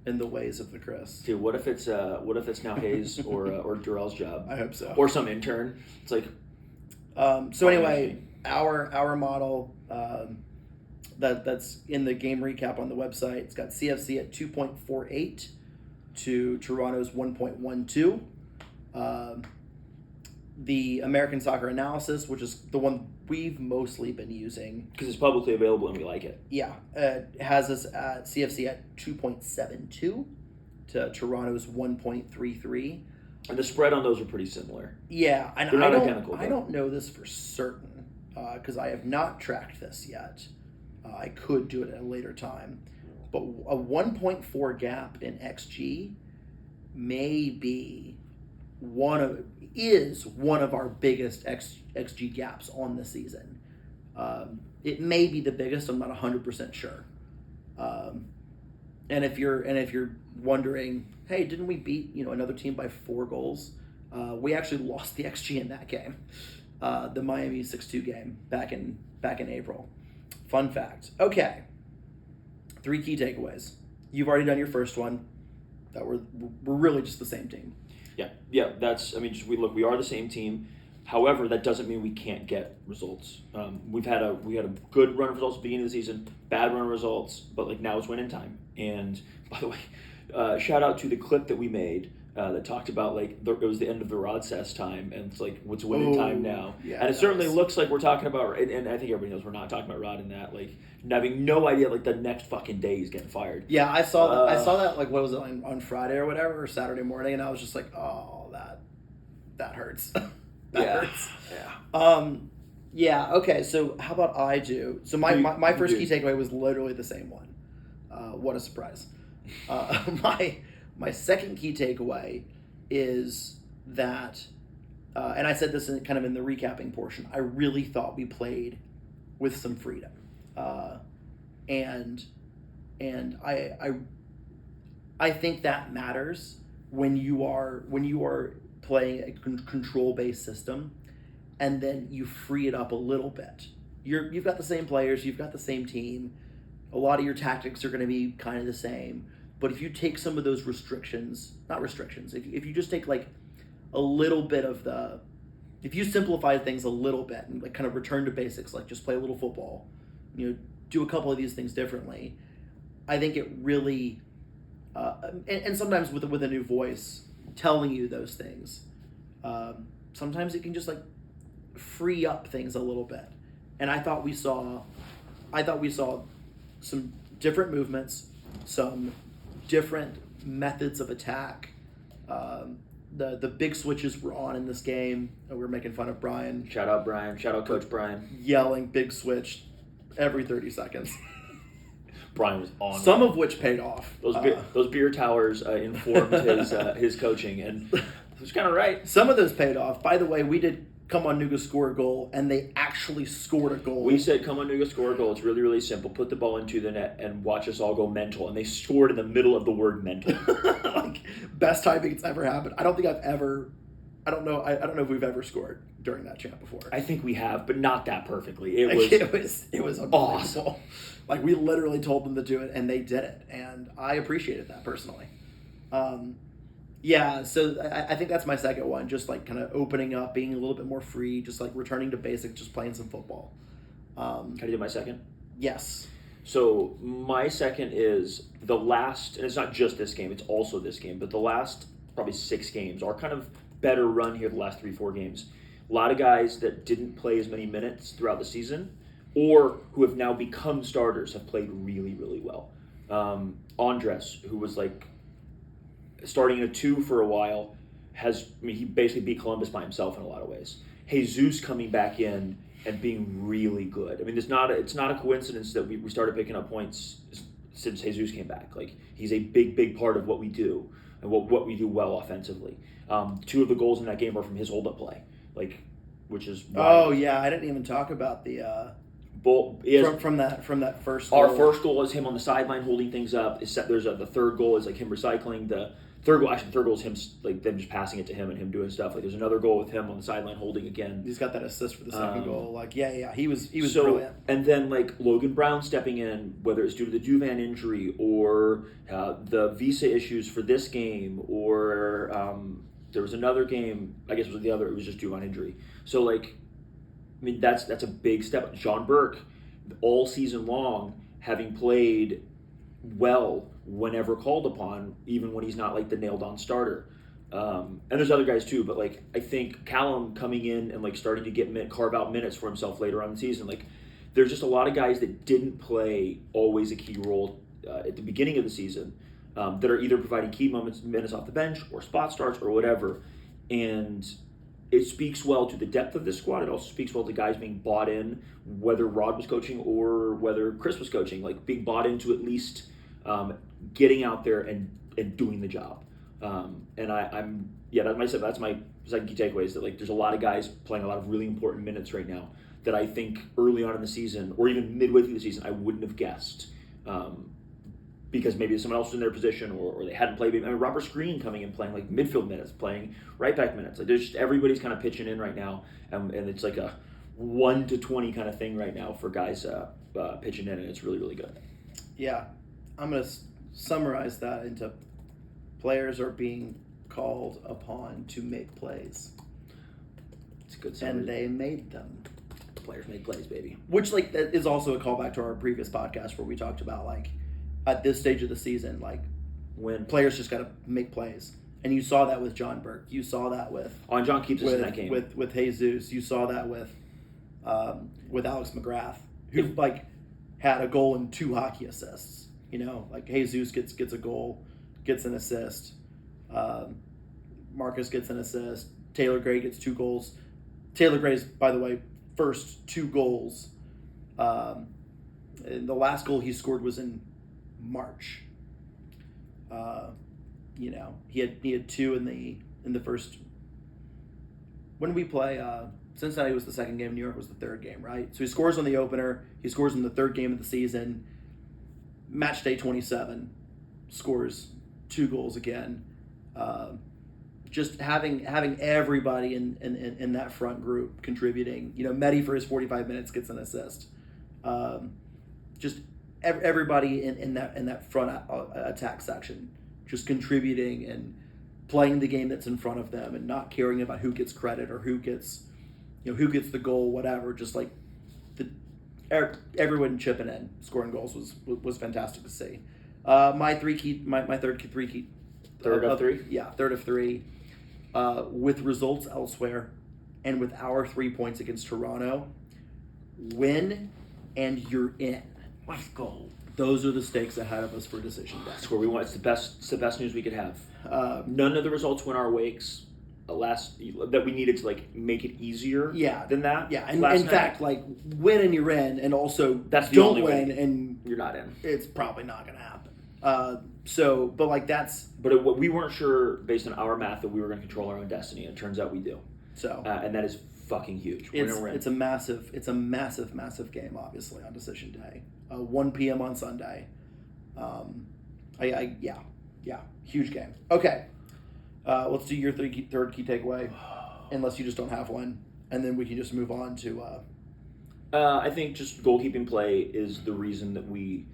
in the ways of the Chris. Dude, what if it's now Hayes or Durrell's job? I hope so. Or some intern. It's like. So anyway, our model that's in the game recap on the website. It's got CFC at 2.48. to Toronto's 1.12. The American Soccer Analysis, which is the one we've mostly been using, because it's publicly available and we like it. Yeah, has us at CFC at 2.72 to Toronto's 1.33. And the spread on those are pretty similar. Yeah, and they're not identical. I don't know this for certain because I have not tracked this yet. I could do it at a later time. But a 1.4 gap in XG may be one of our biggest XG gaps on the season. It may be the biggest. I'm not 100% sure. And if you're wondering, hey, didn't we beat another team by 4 goals? We actually lost the XG in that game, the Miami 6-2 game back in April. Fun fact. Okay. 3 key takeaways. You've already done your first one. That we're really just the same team. Yeah. We are the same team. However, that doesn't mean we can't get results. We had a good run of results at the beginning of the season, bad run of results, but now it's winning time. And by the way, shout out to the clip that we made that talked about it was the end of the Rodcess time, and it's like what's winning time now. Yeah, and it certainly looks like we're talking about, and I think everybody knows we're not talking about Rod in that, having no idea the next fucking day he's getting fired. Yeah, I saw that. I saw that what was it on Friday or whatever, or Saturday morning, and I was just like, oh, that hurts. Hurts. Yeah. Yeah. Okay. So how about I do? So my first key takeaway was literally the same one. What a surprise. My second key takeaway is that, and I said this in the recapping portion, I really thought we played with some freedom. and I think that matters when you are playing a control based system, and then you free it up a little bit. You've got the same players, you've got the same team. A lot of your tactics are going to be kind of the same, but if you take some of those not restrictions, if you just take like a little bit of if you simplify things a little bit and like kind of return to basics, like just play a little football, do a couple of these things differently, I think it really, and sometimes with a new voice telling you those things, sometimes it can just like free up things a little bit. And I thought we saw some different movements, some different methods of attack. The big switches were on in this game. We were making fun of Brian. Shout out Brian. Shout out Coach Brian. Yelling big switch every 30 seconds. Brian was on. Some of which paid off. Those beer towers informed his coaching, and it was kind of right. Some of those paid off. By the way, we did Come On Nuga score a goal, and they actually scored a goal. We said, Come On Nuga score a goal. It's really, really simple. Put the ball into the net and watch us all go mental. And they scored in the middle of the word mental. Like, best timing it's ever happened. I don't know if we've ever scored during that chant before. I think we have, but not that perfectly. It was awesome. Like, we literally told them to do it, and they did it. And I appreciated that personally. Yeah, so I think that's my second one, just like kind of opening up, being a little bit more free, just like returning to basics, just playing some football. Can I do my second? Yes. So my second is the last, and it's not just this game, it's also this game, but the last probably 6 games, our kind of better run here the last 3-4 games. A lot of guys that didn't play as many minutes throughout the season or who have now become starters have played really, really well. Andres, who was like starting in a 2 for a while, he basically beat Columbus by himself in a lot of ways. Jesus coming back in and being really good. I mean, it's not a coincidence that we started picking up points since Jesus came back. Like, he's a big, big part of what we do and what we do well offensively. 2 of the goals in that game are from his hold-up play, like, which is wild. Oh yeah, I didn't even talk about the from that first goal. Our first goal is him on the sideline holding things up. The third goal is like him recycling. The third goal is him like them just passing it to him and him doing stuff. Like, there's another goal with him on the sideline holding again. He's got that assist for the second goal. Like, yeah, he was so brilliant. And then like Logan Brown stepping in, whether it's due to the Duvan injury or the visa issues for this game, or there was another game. I guess it was just Duvan injury. So like, I mean, that's a big step. John Burke, all season long, having played well whenever called upon, even when he's not like the nailed-on starter. And there's other guys too, but like, I think Callum coming in and like starting to carve out minutes for himself later on in the season. Like, there's just a lot of guys that didn't play always a key role at the beginning of the season that are either providing key minutes off the bench or spot starts or whatever. And it speaks well to the depth of this squad. It also speaks well to guys being bought in, whether Rod was coaching or whether Chris was coaching, like being bought into at least getting out there and doing the job. And that's my second key takeaway, is that like there's a lot of guys playing a lot of really important minutes right now that I think early on in the season or even midway through the season I wouldn't have guessed, because maybe someone else was in their position or they hadn't played. I mean, Robert Screen coming in playing like midfield minutes, playing right back minutes. Like, there's just everybody's kind of pitching in right now, and it's like a 1 to 20 kind of thing right now for guys pitching in, and it's really, really good. Yeah, I'm going to summarize that into players are being called upon to make plays. It's a good summary. And they made them. Players made plays, baby. Which, like, that is also a callback to our previous podcast where we talked about, like, at this stage of the season, like, when players just got to make plays. And you saw that with John Burke. You saw that with... John keeps us in that game. With Jesus. You saw that with Alex McGrath, who, like, had a goal and 2 hockey assists. You know, like, Jesus gets a goal, gets an assist. Marcus gets an assist. Taylor Gray gets 2 goals. Taylor Gray's, by the way, first 2 goals. And the last goal he scored was in March. You know, he had 2 in the first. When did we play Cincinnati was the second game. New York was the third game, right? So he scores on the opener. He scores in the third game of the season. Match day 27, scores 2 goals again. Just having everybody in that front group contributing. Medi for his 45 minutes gets an assist. Just everybody in that front attack section just contributing and playing the game that's in front of them and not caring about who gets credit or who gets the goal, whatever. Just like everyone chipping in, scoring goals was fantastic to see. My third of three. Yeah, third of three. With results elsewhere, and with our 3 points against Toronto, win and you're in. Let's go. Those are the stakes ahead of us for decision day. That's where we want. It's the best news we could have. None of the results went our wakes. That we needed to make it easier. Yeah, than that. Yeah, and in fact, win and you're in, and also that's the don't only win way and you're not in. It's probably not going to happen. But we weren't sure based on our math that we were going to control our own destiny, and it turns out we do. So and that is fucking huge. It's a massive game, obviously, on decision day. 1 p.m. on Sunday. Huge game. Okay, let's do your third key takeaway, unless you just don't have one, and then we can just move on to. I think just goalkeeping play is the reason that we,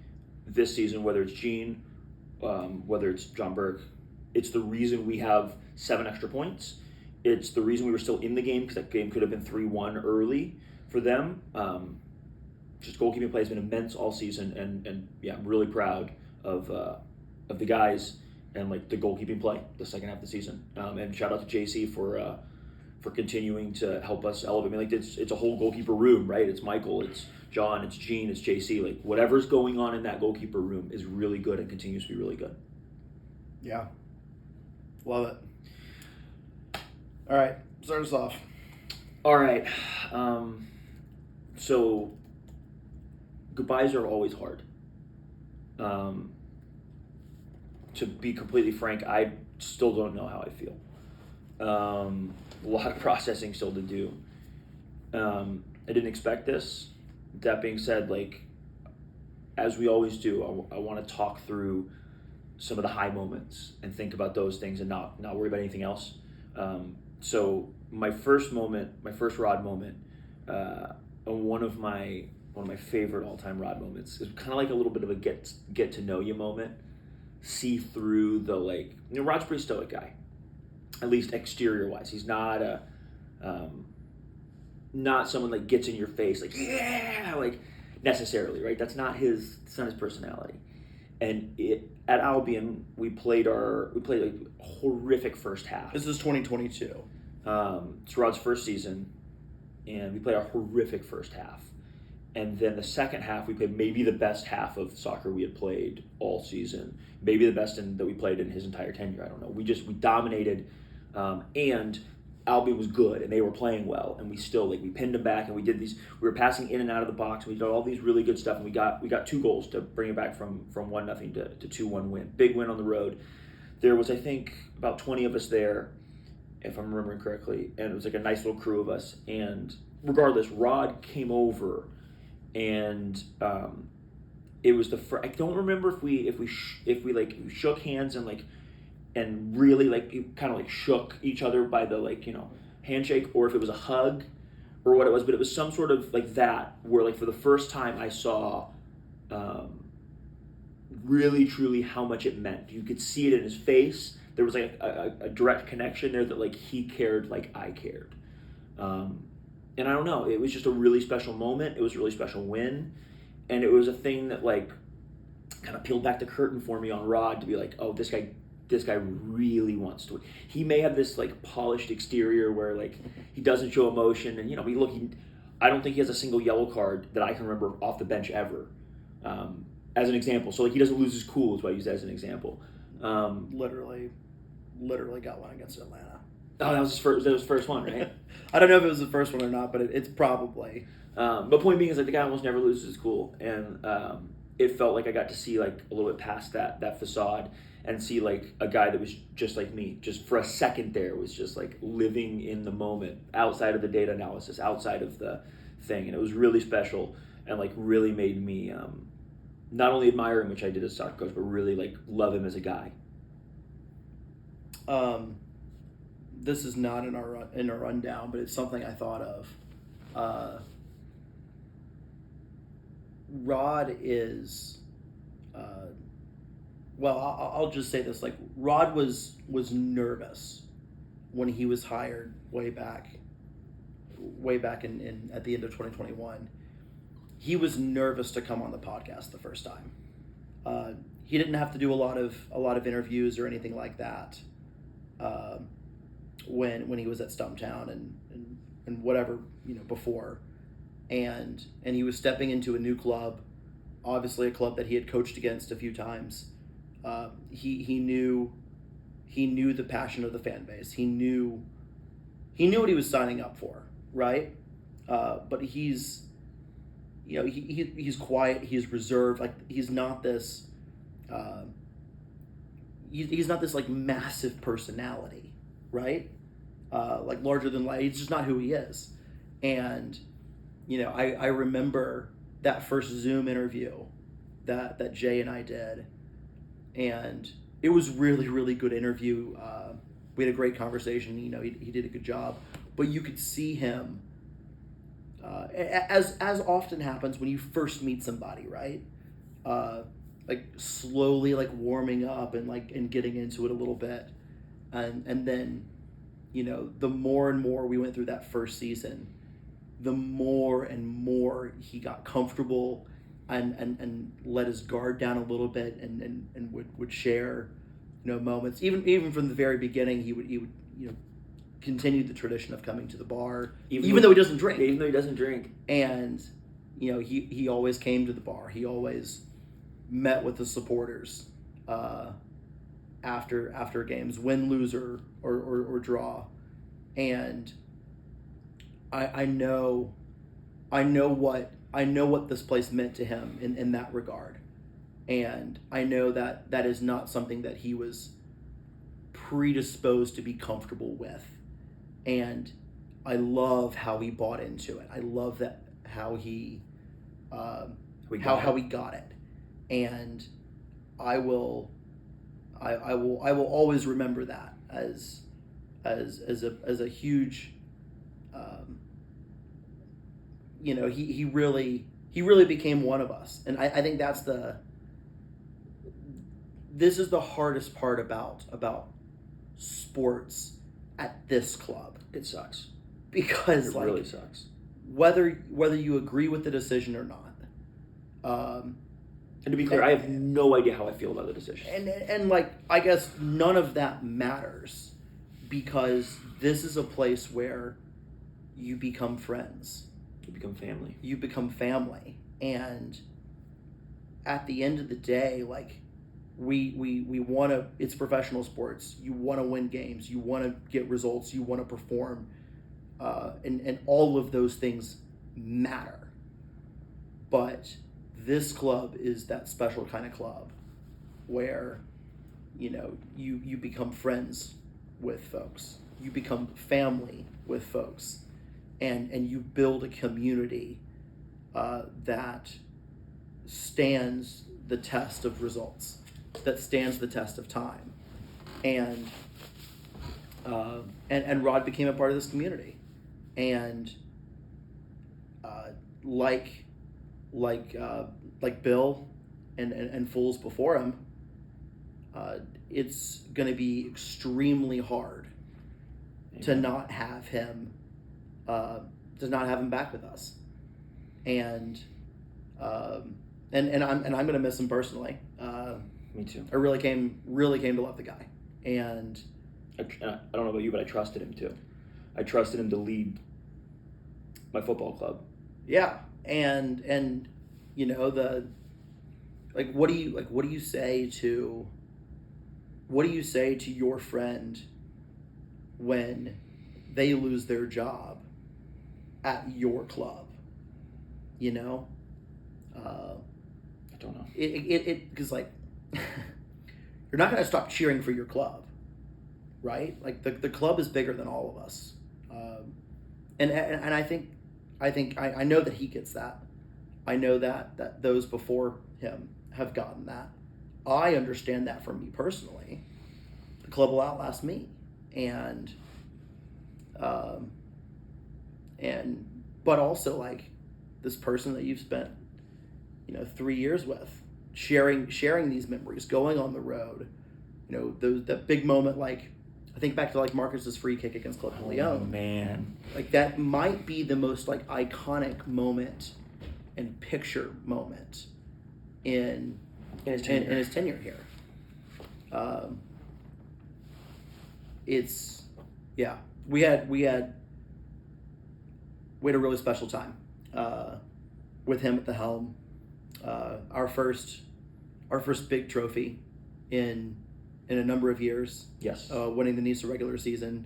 this season, whether it's Gene, whether it's John Burke, it's the reason we have 7 extra points. It's the reason we were still in the game, because that game could have been 3-1 early for them. Just goalkeeping play has been immense all season, and yeah, I'm really proud of the guys and the goalkeeping play the second half of the season. And shout out to JC for continuing to help us elevate. I mean, it's a whole goalkeeper room, right? It's Michael, it's John, it's Gene, it's JC. Whatever's going on in that goalkeeper room is really good and continues to be really good. Yeah, love it. All right, start us off. All right. So goodbyes are always hard. To be completely frank, I still don't know how I feel. A lot of processing still to do. I didn't expect this. That being said, as we always do, I want to talk through some of the high moments and think about those things and not worry about anything else. So my first Rod moment, one of my favorite all-time Rod moments is kind of a little bit of a get to know you moment. See through the Rod's a pretty stoic guy, at least exterior wise. He's not not someone gets in your face necessarily, right? That's not his personality. And at Albion we played a horrific first half. This is 2022. It's Rod's first season, and we played a horrific first half. And then the second half, we played maybe the best half of soccer we had played all season. Maybe the best that we played in his entire tenure. I don't know. We dominated, and Albion was good, and they were playing well. And we still we pinned them back, and we did these. We were passing in and out of the box. And we did all these really good stuff, and we got 2 goals to bring it back from 1-0 to 2-1 win. Big win on the road. There was, I think, about 20 of us there, if I'm remembering correctly, and it was a nice little crew of us. And regardless, Rod came over. And it was I don't remember if we shook hands and really kind of shook each other by the handshake, or if it was a hug or what it was, but it was some sort of that where for the first time I saw really truly how much it meant. You could see it in his face. There was a direct connection there that he cared I cared. And I don't know, it was just a really special moment. It was a really special win. And it was a thing that kind of peeled back the curtain for me on Rod to be oh, this guy really wants to win. He may have this polished exterior where he doesn't show emotion, and I don't think he has a single yellow card that I can remember off the bench ever. As an example. So he doesn't lose his cool is what I use as an example. Literally got one against Atlanta. Oh, that was his first one, right? I don't know if it was the first one or not, but it's probably. But point being is the guy almost never loses his cool, and it felt like I got to see like a little bit past that facade and see like a guy that was just like me, just for a second there was just like living in the moment, outside of the data analysis, outside of the thing, and it was really special and like really made me not only admire him, which I did as soccer coach, but really like love him as a guy. This is not in our rundown, but it's something I thought of. Rod is, well, I'll just say this: like Rod was nervous when he was hired way back in at the end of 2021. He was nervous to come on the podcast the first time. He didn't have to do a lot of interviews or anything like that when he was at Stumptown and whatever before, and he was stepping into a new club, obviously a club that he had coached against a few times. He knew the passion of the fan base. He knew what he was signing up for, right? But he's quiet. He's reserved. Like he's not this. He's not this like massive personality, right? Like larger than life. It's just not who he is. And I remember that first Zoom interview that Jay and I did, and it was really, really good interview. We had a great conversation. He did a good job, but you could see him, as often happens when you first meet somebody, right? Like slowly like warming up and getting into it a little bit, and then the more and more we went through that first season, the more and more he got comfortable and let his guard down a little bit and would share moments. Even from the very beginning, he would continue the tradition of coming to the bar even though he doesn't drink. Even though he doesn't drink. And he always came to the bar. He always met with the supporters after games, win, lose, or draw. And I know what this place meant to him in that regard. And I know that is not something that he was predisposed to be comfortable with. And I love how he bought into it. I love that how he got it. And I will always remember that as a huge he really became one of us. And I think this is the hardest part about sports at this club. It sucks. Because it really sucks. Whether you agree with the decision or not. And to be clear, I have no idea how I feel about the decision. And like, I guess none of that matters, because this is a place where you become friends. You become family. You become family. And at the end of the day, like, we want to, it's professional sports. You want to win games. You want to get results. You want to perform. And all of those things matter. But this club is that special kind of club where, you become friends with folks. You become family with folks. And you build a community that stands the test of results, that stands the test of time. And Rod became a part of this community. And like Bill and fools before him, it's going to be extremely hard to not have him back with us, and I'm going to miss him personally. Me too. I really came to love the guy, and I don't know about you, but I trusted him too. I trusted him to lead my football club. Yeah, and what do you say to your friend when they lose their job at your club? I don't know. Because like you're not going to stop cheering for your club, right? Like the club is bigger than all of us, and I know that he gets that. I know that those before him have gotten that. I understand that from me personally. The club will outlast me, and but also like this person that you've spent 3 years with, sharing these memories, going on the road, that big moment. Like I think back to like Marcus's free kick against Club de Leon. Oh man, like that might be the most like iconic moment and picture moment in his tenure here. It's yeah, we had a really special time with him at the helm. Our first big trophy in a number of years. Yes. Winning the NISA regular season.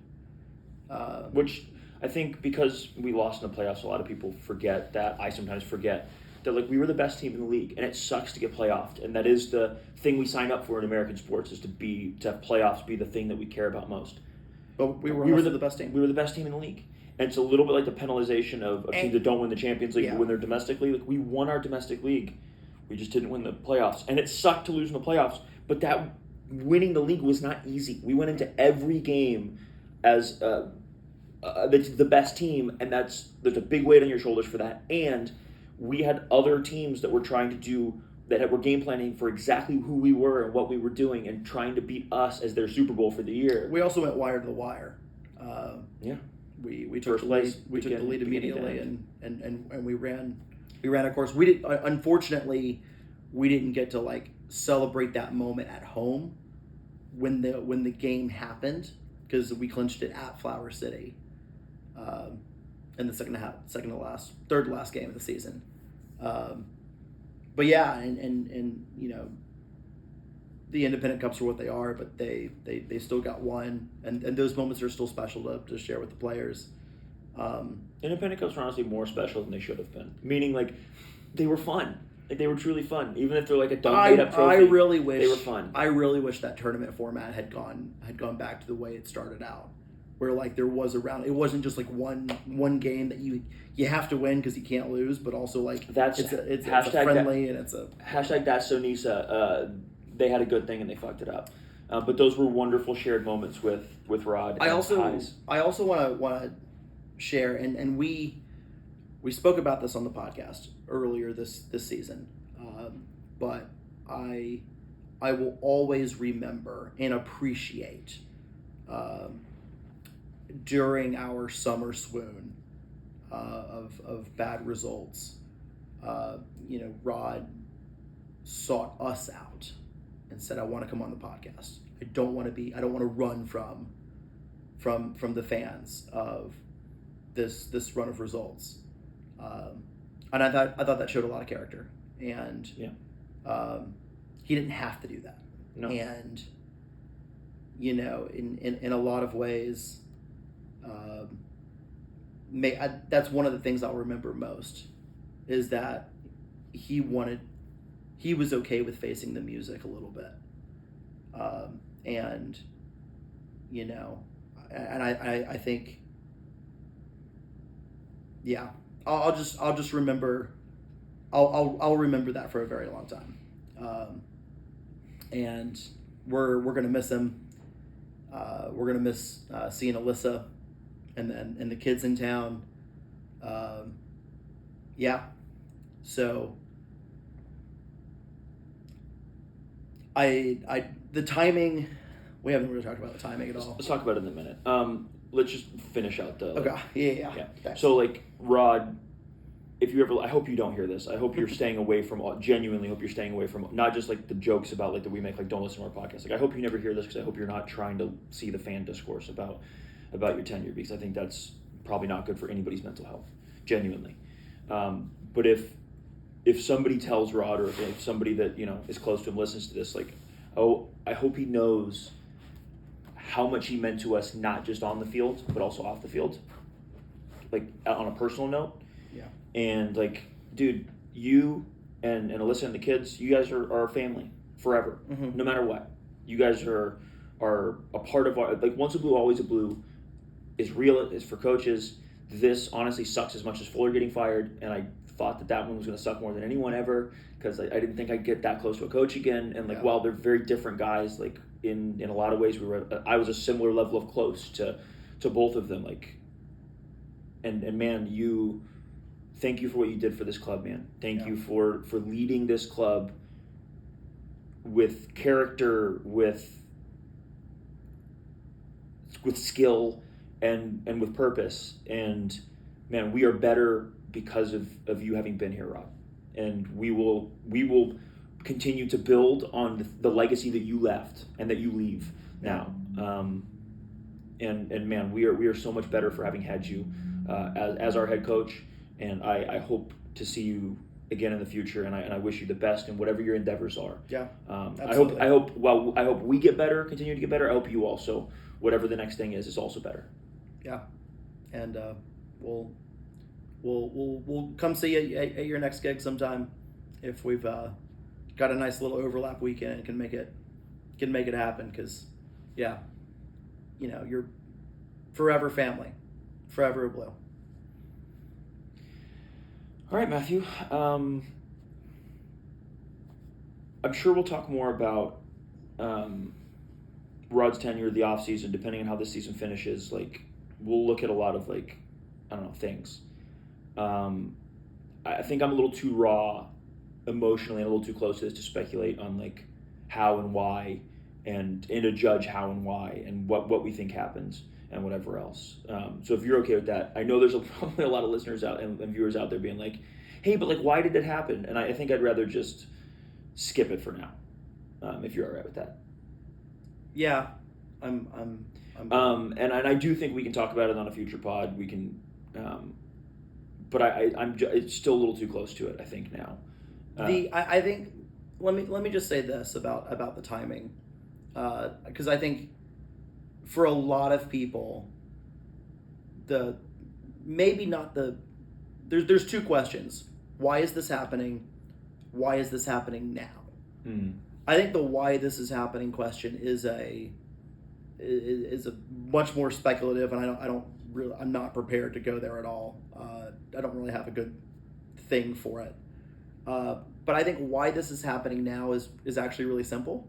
Which I think because we lost in the playoffs, a lot of people forget that. I sometimes forget that like we were the best team in the league, and it sucks to get playoffed. And that is the thing we signed up for in American sports, is to have playoffs be the thing that we care about most. But we were the best team. We were the best team in the league. And it's a little bit like the penalization of teams that don't win the Champions League but win their domestic league. Like we won our domestic league. We just didn't win the playoffs. And it sucked to lose in the playoffs. But that winning the league was not easy. We went into every game as the best team, and there's a big weight on your shoulders for that. And we had other teams that were trying to do that were game planning for exactly who we were and what we were doing and trying to beat us as their Super Bowl for the year. We also went wire to the wire. We took the lead. We took the lead immediately, and we ran. Of course, we did. Unfortunately, we didn't get to like celebrate that moment at home when the game happened, because we clinched it at Flower City in the third to last game of the season. But yeah, and the independent cups are what they are, but they still got one, and those moments are still special to share with the players. Independent cups were honestly more special than they should have been. Meaning, like, they were fun. Like, they were truly fun, even if they're like a dumb made up trophy. I really wish they were fun. I really wish that tournament format had gone back to the way it started out, where like there was a round. It wasn't just like one game that you have to win because you can't lose, but also like it's a friendly and it's a hashtag that's so Nisa. They had a good thing and they fucked it up. But those were wonderful shared moments with Rod. I also want to share, and we spoke about this on the podcast earlier this season, but I will always remember and appreciate during our summer swoon of bad results, Rod sought us out and said, "I want to come on the podcast. I don't want to run from the fans of this run of results." And I thought that showed a lot of character, and he didn't have to do that. No. And in a lot of ways, that's one of the things I'll remember most, is that he was okay with facing the music a little bit, and I think, yeah, I'll just remember, I'll remember that for a very long time, and we're gonna miss him. We're gonna miss seeing Alyssa, and the kids in town. So the timing, we haven't really talked about the timing at all. Let's talk about it in a minute. Let's just finish out the... Okay, yeah. Okay. So, like, Rod, if you ever... I hope you don't hear this. I hope you're staying away from... Genuinely hope you're staying away from... Not just, like, the jokes about, like, that we make, like, don't listen to our podcast. Like, I hope you never hear this, because I hope you're not trying to see the fan discourse about your tenure, because I think that's probably not good for anybody's mental health. Genuinely. But if somebody tells Rod, or if somebody that, is close to him listens to this, like, I hope he knows how much he meant to us, not just on the field, but also off the field. Like, on a personal note. Yeah. And, like, dude, you and Alyssa and the kids, you guys are our family forever, Mm-hmm. no matter what. You guys are a part of our, like, once a blue, always a blue is real, is for coaches. This honestly sucks as much as Fuller getting fired, and I thought that one was going to suck more than anyone ever, because I didn't think I'd get that close to a coach again. And like, while they're very different guys, like in a lot of ways, I was a similar level of close to both of them. Like, and man, thank you for what you did for this club, man. Thank you for leading this club with character, with skill, and with purpose. And man, we are better because of you having been here, Rob. And we will continue to build on the legacy that you left and that you leave now. And man, we are so much better for having had you as our head coach. And I hope to see you again in the future, and I wish you the best in whatever your endeavors are. Yeah. Absolutely. I hope we get better, continue to get better. I hope you also, whatever the next thing is also better. Yeah. And we'll come see you at your next gig sometime if we've got a nice little overlap weekend and can make it happen, because you're forever family, forever a blue. All right, Matthew. I'm sure we'll talk more about Rod's tenure, the offseason, depending on how this season finishes. Like, we'll look at a lot of, like, I don't know, things. I think I'm a little too raw emotionally and a little too close to this to speculate on, like, how and why and to judge how and why and what we think happens and whatever else. So if you're okay with that, I know there's probably a lot of listeners out and viewers out there being like, hey, but like, why did it happen? And I think I'd rather just skip it for now, if you're all right with that. Yeah, I'm and I do think we can talk about it on a future pod. We can, but it's still a little too close to it, I think now. I think let me just say this about the timing, because I think for a lot of people, there's two questions. Why is this happening? Why is this happening now? Mm. I think the why this is happening question is a much more speculative, and I'm not prepared to go there at all. I don't really have a good thing for it. But I think why this is happening now is actually really simple.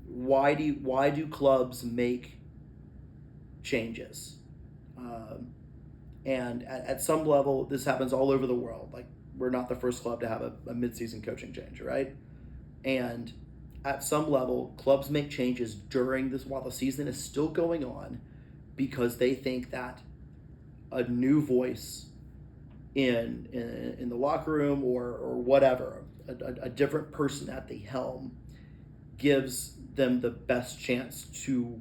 Why do clubs make changes? And at some level, this happens all over the world. Like, we're not the first club to have a mid-season coaching change, right? And at some level, clubs make changes while the season is still going on, because they think that a new voice in the locker room or whatever, a different person at the helm, gives them the best chance to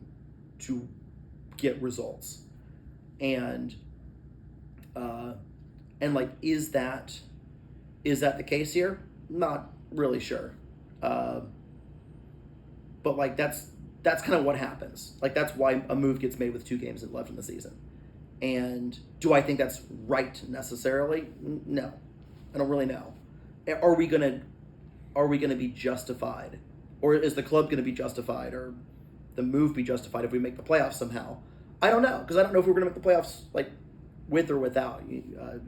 get results. And like, is that the case here? Not really sure. But like, that's kind of what happens. Like, that's why a move gets made with 2 games left in the season. And do I think that's right necessarily? No, I don't really know. Are we gonna be justified, or is the club gonna be justified, or the move be justified if we make the playoffs somehow? I don't know, because I don't know if we're gonna make the playoffs, like, with or without. You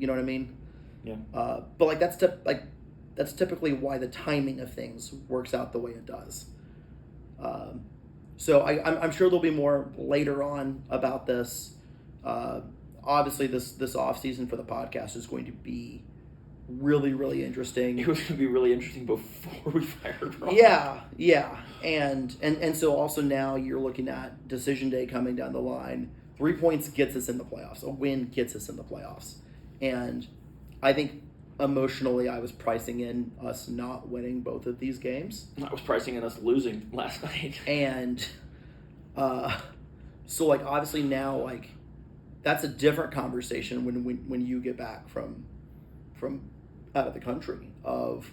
know what I mean? Yeah. But like, that's typically why the timing of things works out the way it does. So I'm sure there'll be more later on about this. Obviously, this off season for the podcast is going to be really, really interesting. It was going to be really interesting before we fired Rob. Yeah, and so also now you're looking at decision day coming down the line. 3 points gets us in the playoffs. A win gets us in the playoffs, and I think emotionally I was pricing in us not winning both of these games. I was pricing in us losing last night. And so, like, obviously now, like, that's a different conversation when you get back from out of the country of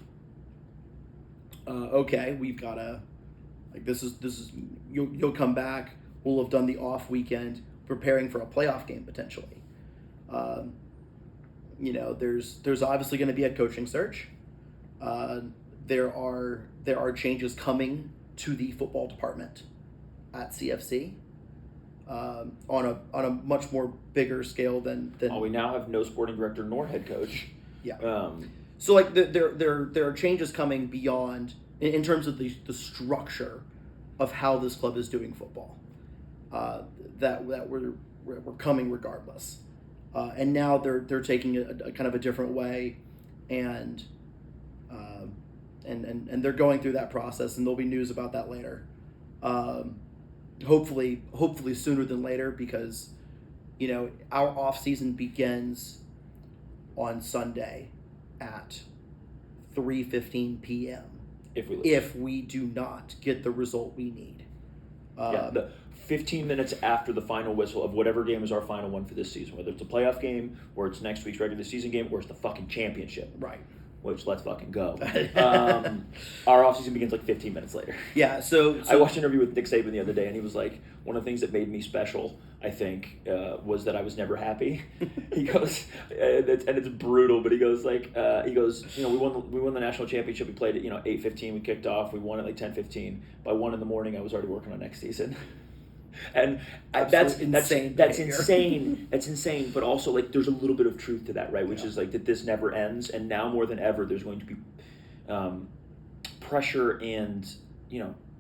okay, we've got to, like, this is you'll come back, we'll have done the off weekend preparing for a playoff game potentially. there's obviously going to be a coaching search. There are changes coming to the football department at CFC on a much more bigger scale than. Well, we now have no sporting director nor head coach. Yeah. So like there are changes coming beyond in terms of the structure of how this club is doing football. That we're coming regardless, and now they're taking a kind of a different way, and they're going through that process, and there'll be news about that later. Hopefully sooner than later, because our off season begins on Sunday at 3:15 p.m. if we do not get the result we need. The 15 minutes after the final whistle of whatever game is our final one for this season, whether it's a playoff game or it's next week's regular season game or it's the fucking championship. Right. Which, let's fucking go. Our offseason begins like 15 minutes later. Yeah, so I watched an interview with Nick Saban the other day, and he was like, one of the things that made me special, I think, was that I was never happy. He goes, and it's brutal, but he goes, we won the national championship. We played at 8:15. We kicked off. We won at like 10:15. By 1 a.m, I was already working on next season. And that's insane. That's insane. That's insane. But also, like, there's a little bit of truth to that, right? Which is like that this never ends, and now more than ever, there's going to be pressure, and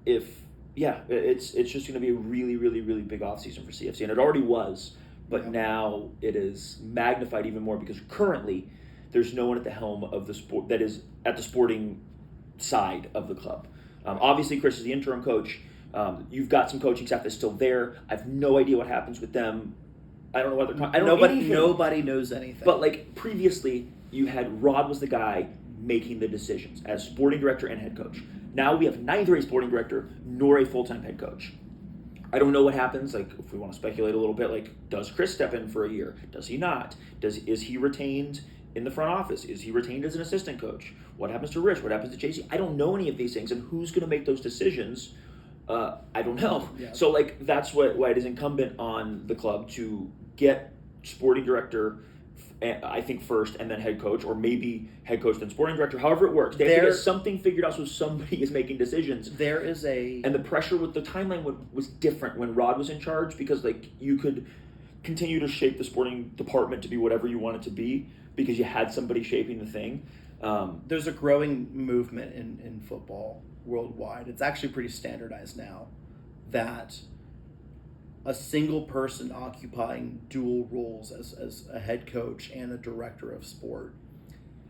it's just going to be a really, really, really big offseason for CFC, and it already was, but now it is magnified even more because currently there's no one at the helm of the sport that is at the sporting side of the club. Obviously, Chris is the interim coach. You've got some coaching staff that's still there. I have no idea what happens with them. I don't know what they're talking. Nobody knows anything. But like previously, you had Rod was the guy making the decisions as sporting director and head coach. Now we have neither a sporting director nor a full-time head coach. I don't know what happens. Like, if we want to speculate a little bit, like, does Chris step in for a year? Does he not? Is he retained in the front office? Is he retained as an assistant coach? What happens to Rich? What happens to JC? I don't know any of these things, and who's going to make those decisions? I don't know. Yeah. So, like, that's why it is incumbent on the club to get sporting director, I think, first, and then head coach, or maybe head coach, then sporting director, however it works. They have to get something figured out so somebody is making decisions. And the pressure with the timeline was different when Rod was in charge, because, like, you could continue to shape the sporting department to be whatever you want it to be because you had somebody shaping the thing. There's a growing movement in football worldwide. It's actually pretty standardized now that a single person occupying dual roles as a head coach and a director of sport,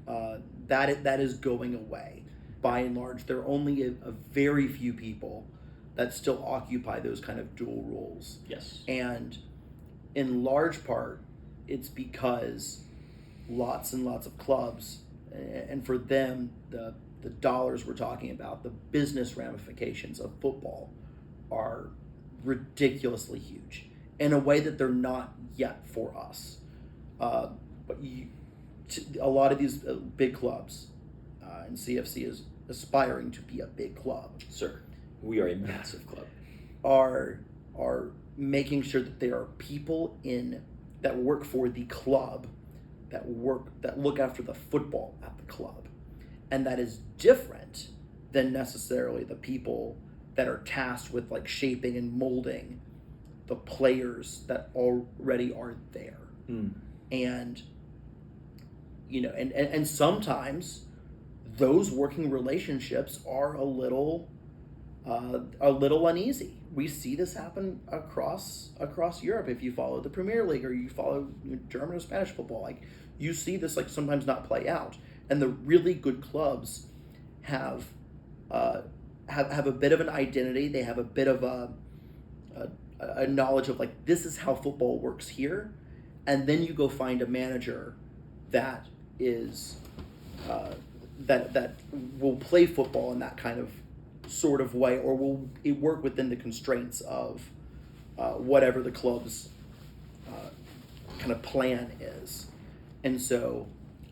that is going away. By and large, there are only a very few people that still occupy those kind of dual roles. Yes. And in large part, it's because lots and lots of clubs, and for them, the dollars we're talking about, the business ramifications of football are ridiculously huge in a way that they're not yet for us. But a lot of these big clubs, and CFC is aspiring to be a big club. Sir, we are a massive club. Are making sure that there are people that work for the club that look after the football at the club. And that is different than necessarily the people that are tasked with like shaping and molding the players that already are there. And and sometimes those working relationships are a little uneasy. We see this happen across Europe. If you follow the Premier League or you follow German or Spanish football, like you see this like sometimes not play out. And the really good clubs have a bit of an identity. They have a bit of a knowledge of like, this is how football works here. And then you go find a manager that is that will play football in that kind of sort of way, or will work within the constraints of whatever the club's kind of plan is. And so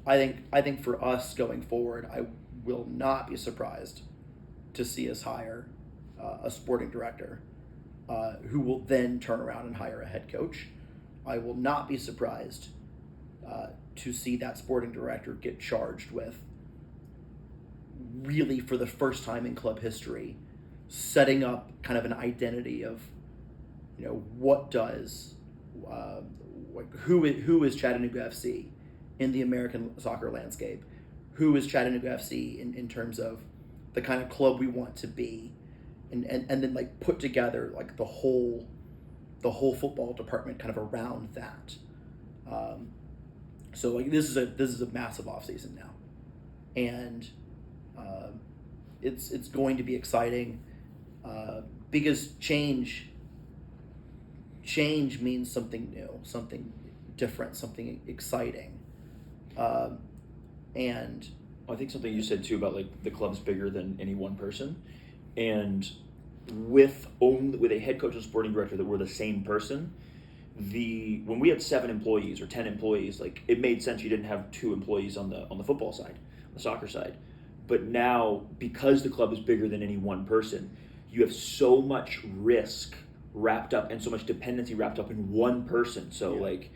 I think for us going forward, I will not be surprised to see us hire a sporting director who will then turn around and hire a head coach. I will not be surprised to see that sporting director get charged with, really for the first time in club history, setting up kind of an identity of, what does, who is Chattanooga FC in the American soccer landscape? Who is Chattanooga FC in terms of the kind of club we want to be, and then like put together like the whole football department kind of around that. So like this is a massive offseason now, and it's going to be exciting because change means something new, something different, something exciting, and I think something you said too about like the club's bigger than any one person, and with a head coach and sporting director that were the same person, when we had 7 employees or 10 employees, like it made sense you didn't have 2 employees on the football side, the soccer side. But now, because the club is bigger than any one person, you have so much risk wrapped up and so much dependency wrapped up in one person. So like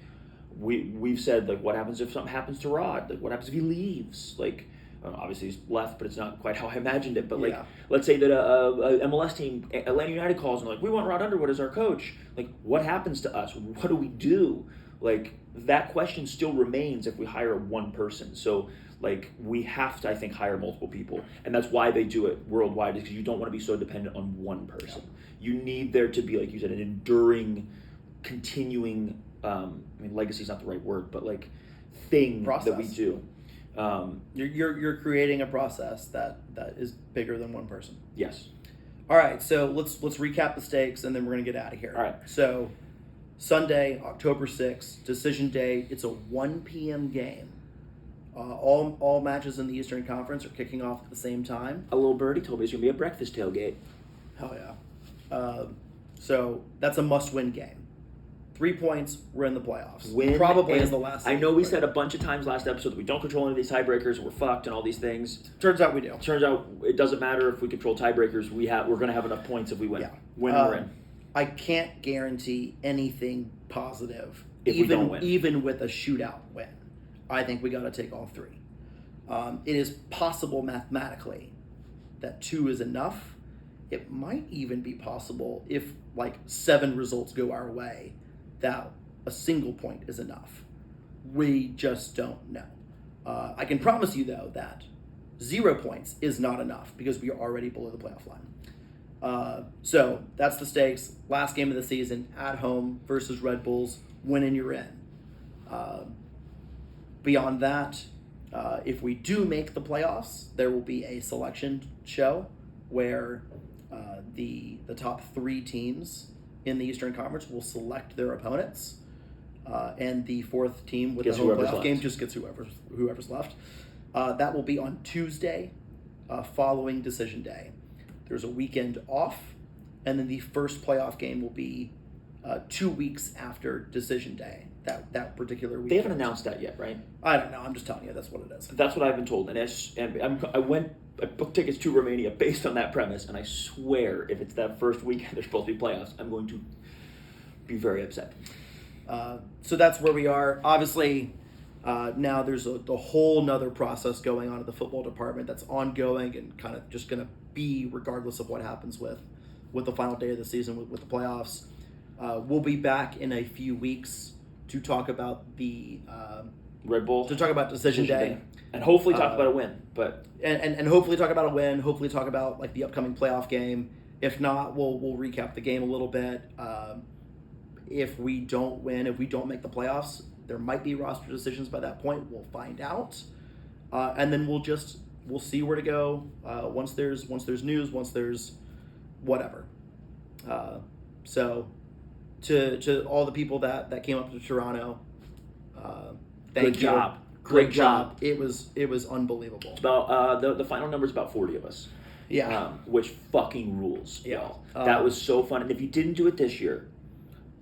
we've said, like, what happens if something happens to Rod? Like, what happens if he leaves? Like, obviously he's left, but it's not quite how I imagined it. But like, let's say that a MLS team, Atlanta United, calls and like, we want Rod Underwood as our coach. Like, what happens to us? What do we do? Like, that question still remains if we hire one person. So like, we have to, I think, hire multiple people, and that's why they do it worldwide, is because you don't want to be so dependent on one person. You need there to be, like you said, an enduring, continuing, legacy is not the right word, but like thing process that we do. You're creating a process that is bigger than one person. Yes. All right, so let's recap the stakes, and then we're gonna get out of here. All right. So Sunday, October 6th, decision day. It's a 1 p.m. game. All matches in the Eastern Conference are kicking off at the same time. A little birdie told me it's gonna be a breakfast tailgate. Hell yeah. So that's a must-win game. 3 points, we're in the playoffs. Win probably is the last. I know we said a bunch of times last episode that we don't control any of these tiebreakers, we're fucked and all these things. Turns out we do. Turns out it doesn't matter if we control tiebreakers. We're going to have enough points if we win. Yeah. Win, we're in. I can't guarantee anything positive, If we don't win. even with a shootout win. I think we got to take all 3. It is possible mathematically that 2 is enough. It might even be possible if like 7 results go our way, that a single point is enough. We just don't know. I can promise you, though, that 0 points is not enough because we are already below the playoff line. So that's the stakes. Last game of the season, at home versus Red Bulls. Win and you're in. Beyond that, if we do make the playoffs, there will be a selection show where the top 3 teams in the Eastern Conference will select their opponents, and the 4th team with the home playoff game just gets whoever's left. That will be on Tuesday, following decision day. There's a weekend off, and then the first playoff game will be 2 weeks after decision day. That particular weekend. They haven't announced that yet, right? I don't know. I'm just telling you that's what it is. That's what I've been told, I booked tickets to Romania based on that premise, and I swear if it's that first weekend there's supposed to be playoffs, I'm going to be very upset. So that's where we are. Obviously, now there's a whole nother process going on at the football department that's ongoing and kind of just going to be regardless of what happens with the final day of the season with the playoffs. We'll be back in a few weeks to talk about the Red Bull. To talk about decision day. And hopefully talk about a win. But and hopefully talk about a win. Hopefully talk about like the upcoming playoff game. If not, we'll recap the game a little bit. If we don't win, if we don't make the playoffs, there might be roster decisions by that point. We'll find out, and then we'll see where to go once there's news, once there's whatever. So to all the people that came up to Toronto, thank you. Good job. Great job. It was unbelievable. It's about the final number is about 40 of us. Yeah. Which fucking rules. Yeah. That was so fun. And if you didn't do it this year,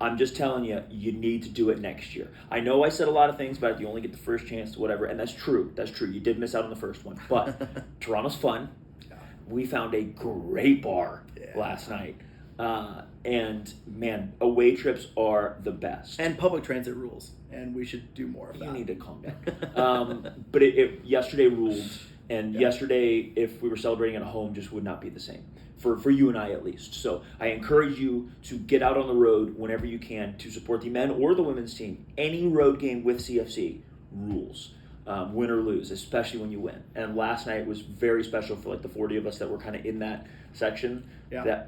I'm just telling you, you need to do it next year. I know I said a lot of things about you only get the first chance to whatever, and that's true. That's true. You did miss out on the first one. But Toronto's fun. Yeah. We found a great bar last night. And man, away trips are the best. And public transit rules, and we should do more of that. You need to calm down. But yesterday ruled, and yesterday, if we were celebrating at home, just would not be the same. For you and I at least. So I encourage you to get out on the road whenever you can to support the men or the women's team. Any road game with CFC rules. Win or lose, especially when you win. And last night was very special for like the 40 of us that were kind of in that section. Yeah.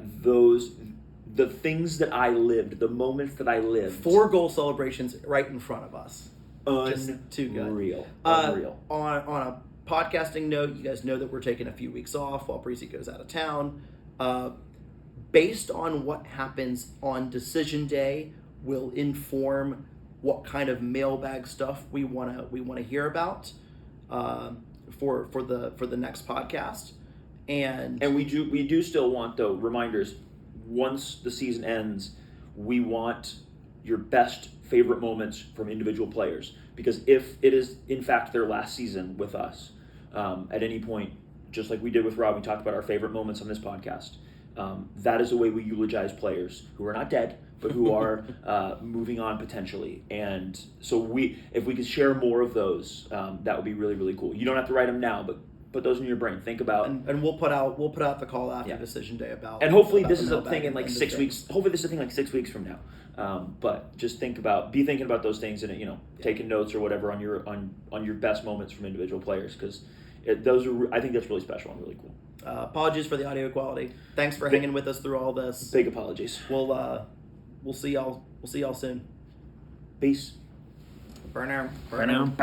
The things that I lived, the moments that I lived. 4 goal celebrations right in front of us. Just too good. Unreal. On a podcasting note, you guys know that we're taking a few weeks off while Breezy goes out of town. Based on what happens on decision day will inform what kind of mailbag stuff we wanna hear about for the next podcast. And we do still want, though, reminders. Once the season ends, we want your best favorite moments from individual players, because if it is in fact their last season with us, at any point, just like we did with Rob, we talked about our favorite moments on this podcast. That is the way we eulogize players who are not dead, but who are moving on potentially. And so if we could share more of those, that would be really, really cool. You don't have to write them now, but put those in your brain. Think about, and we'll put out the call after decision day about. And hopefully about this is a thing in like 6 weeks. Hopefully this is a thing like 6 weeks from now. But just be thinking about those things and taking notes or whatever on your best moments from individual players, because I think that's really special and really cool. Apologies for the audio quality. Thanks for hanging with us through all this. Big apologies. We'll see y'all soon. Peace. Burn. Burn.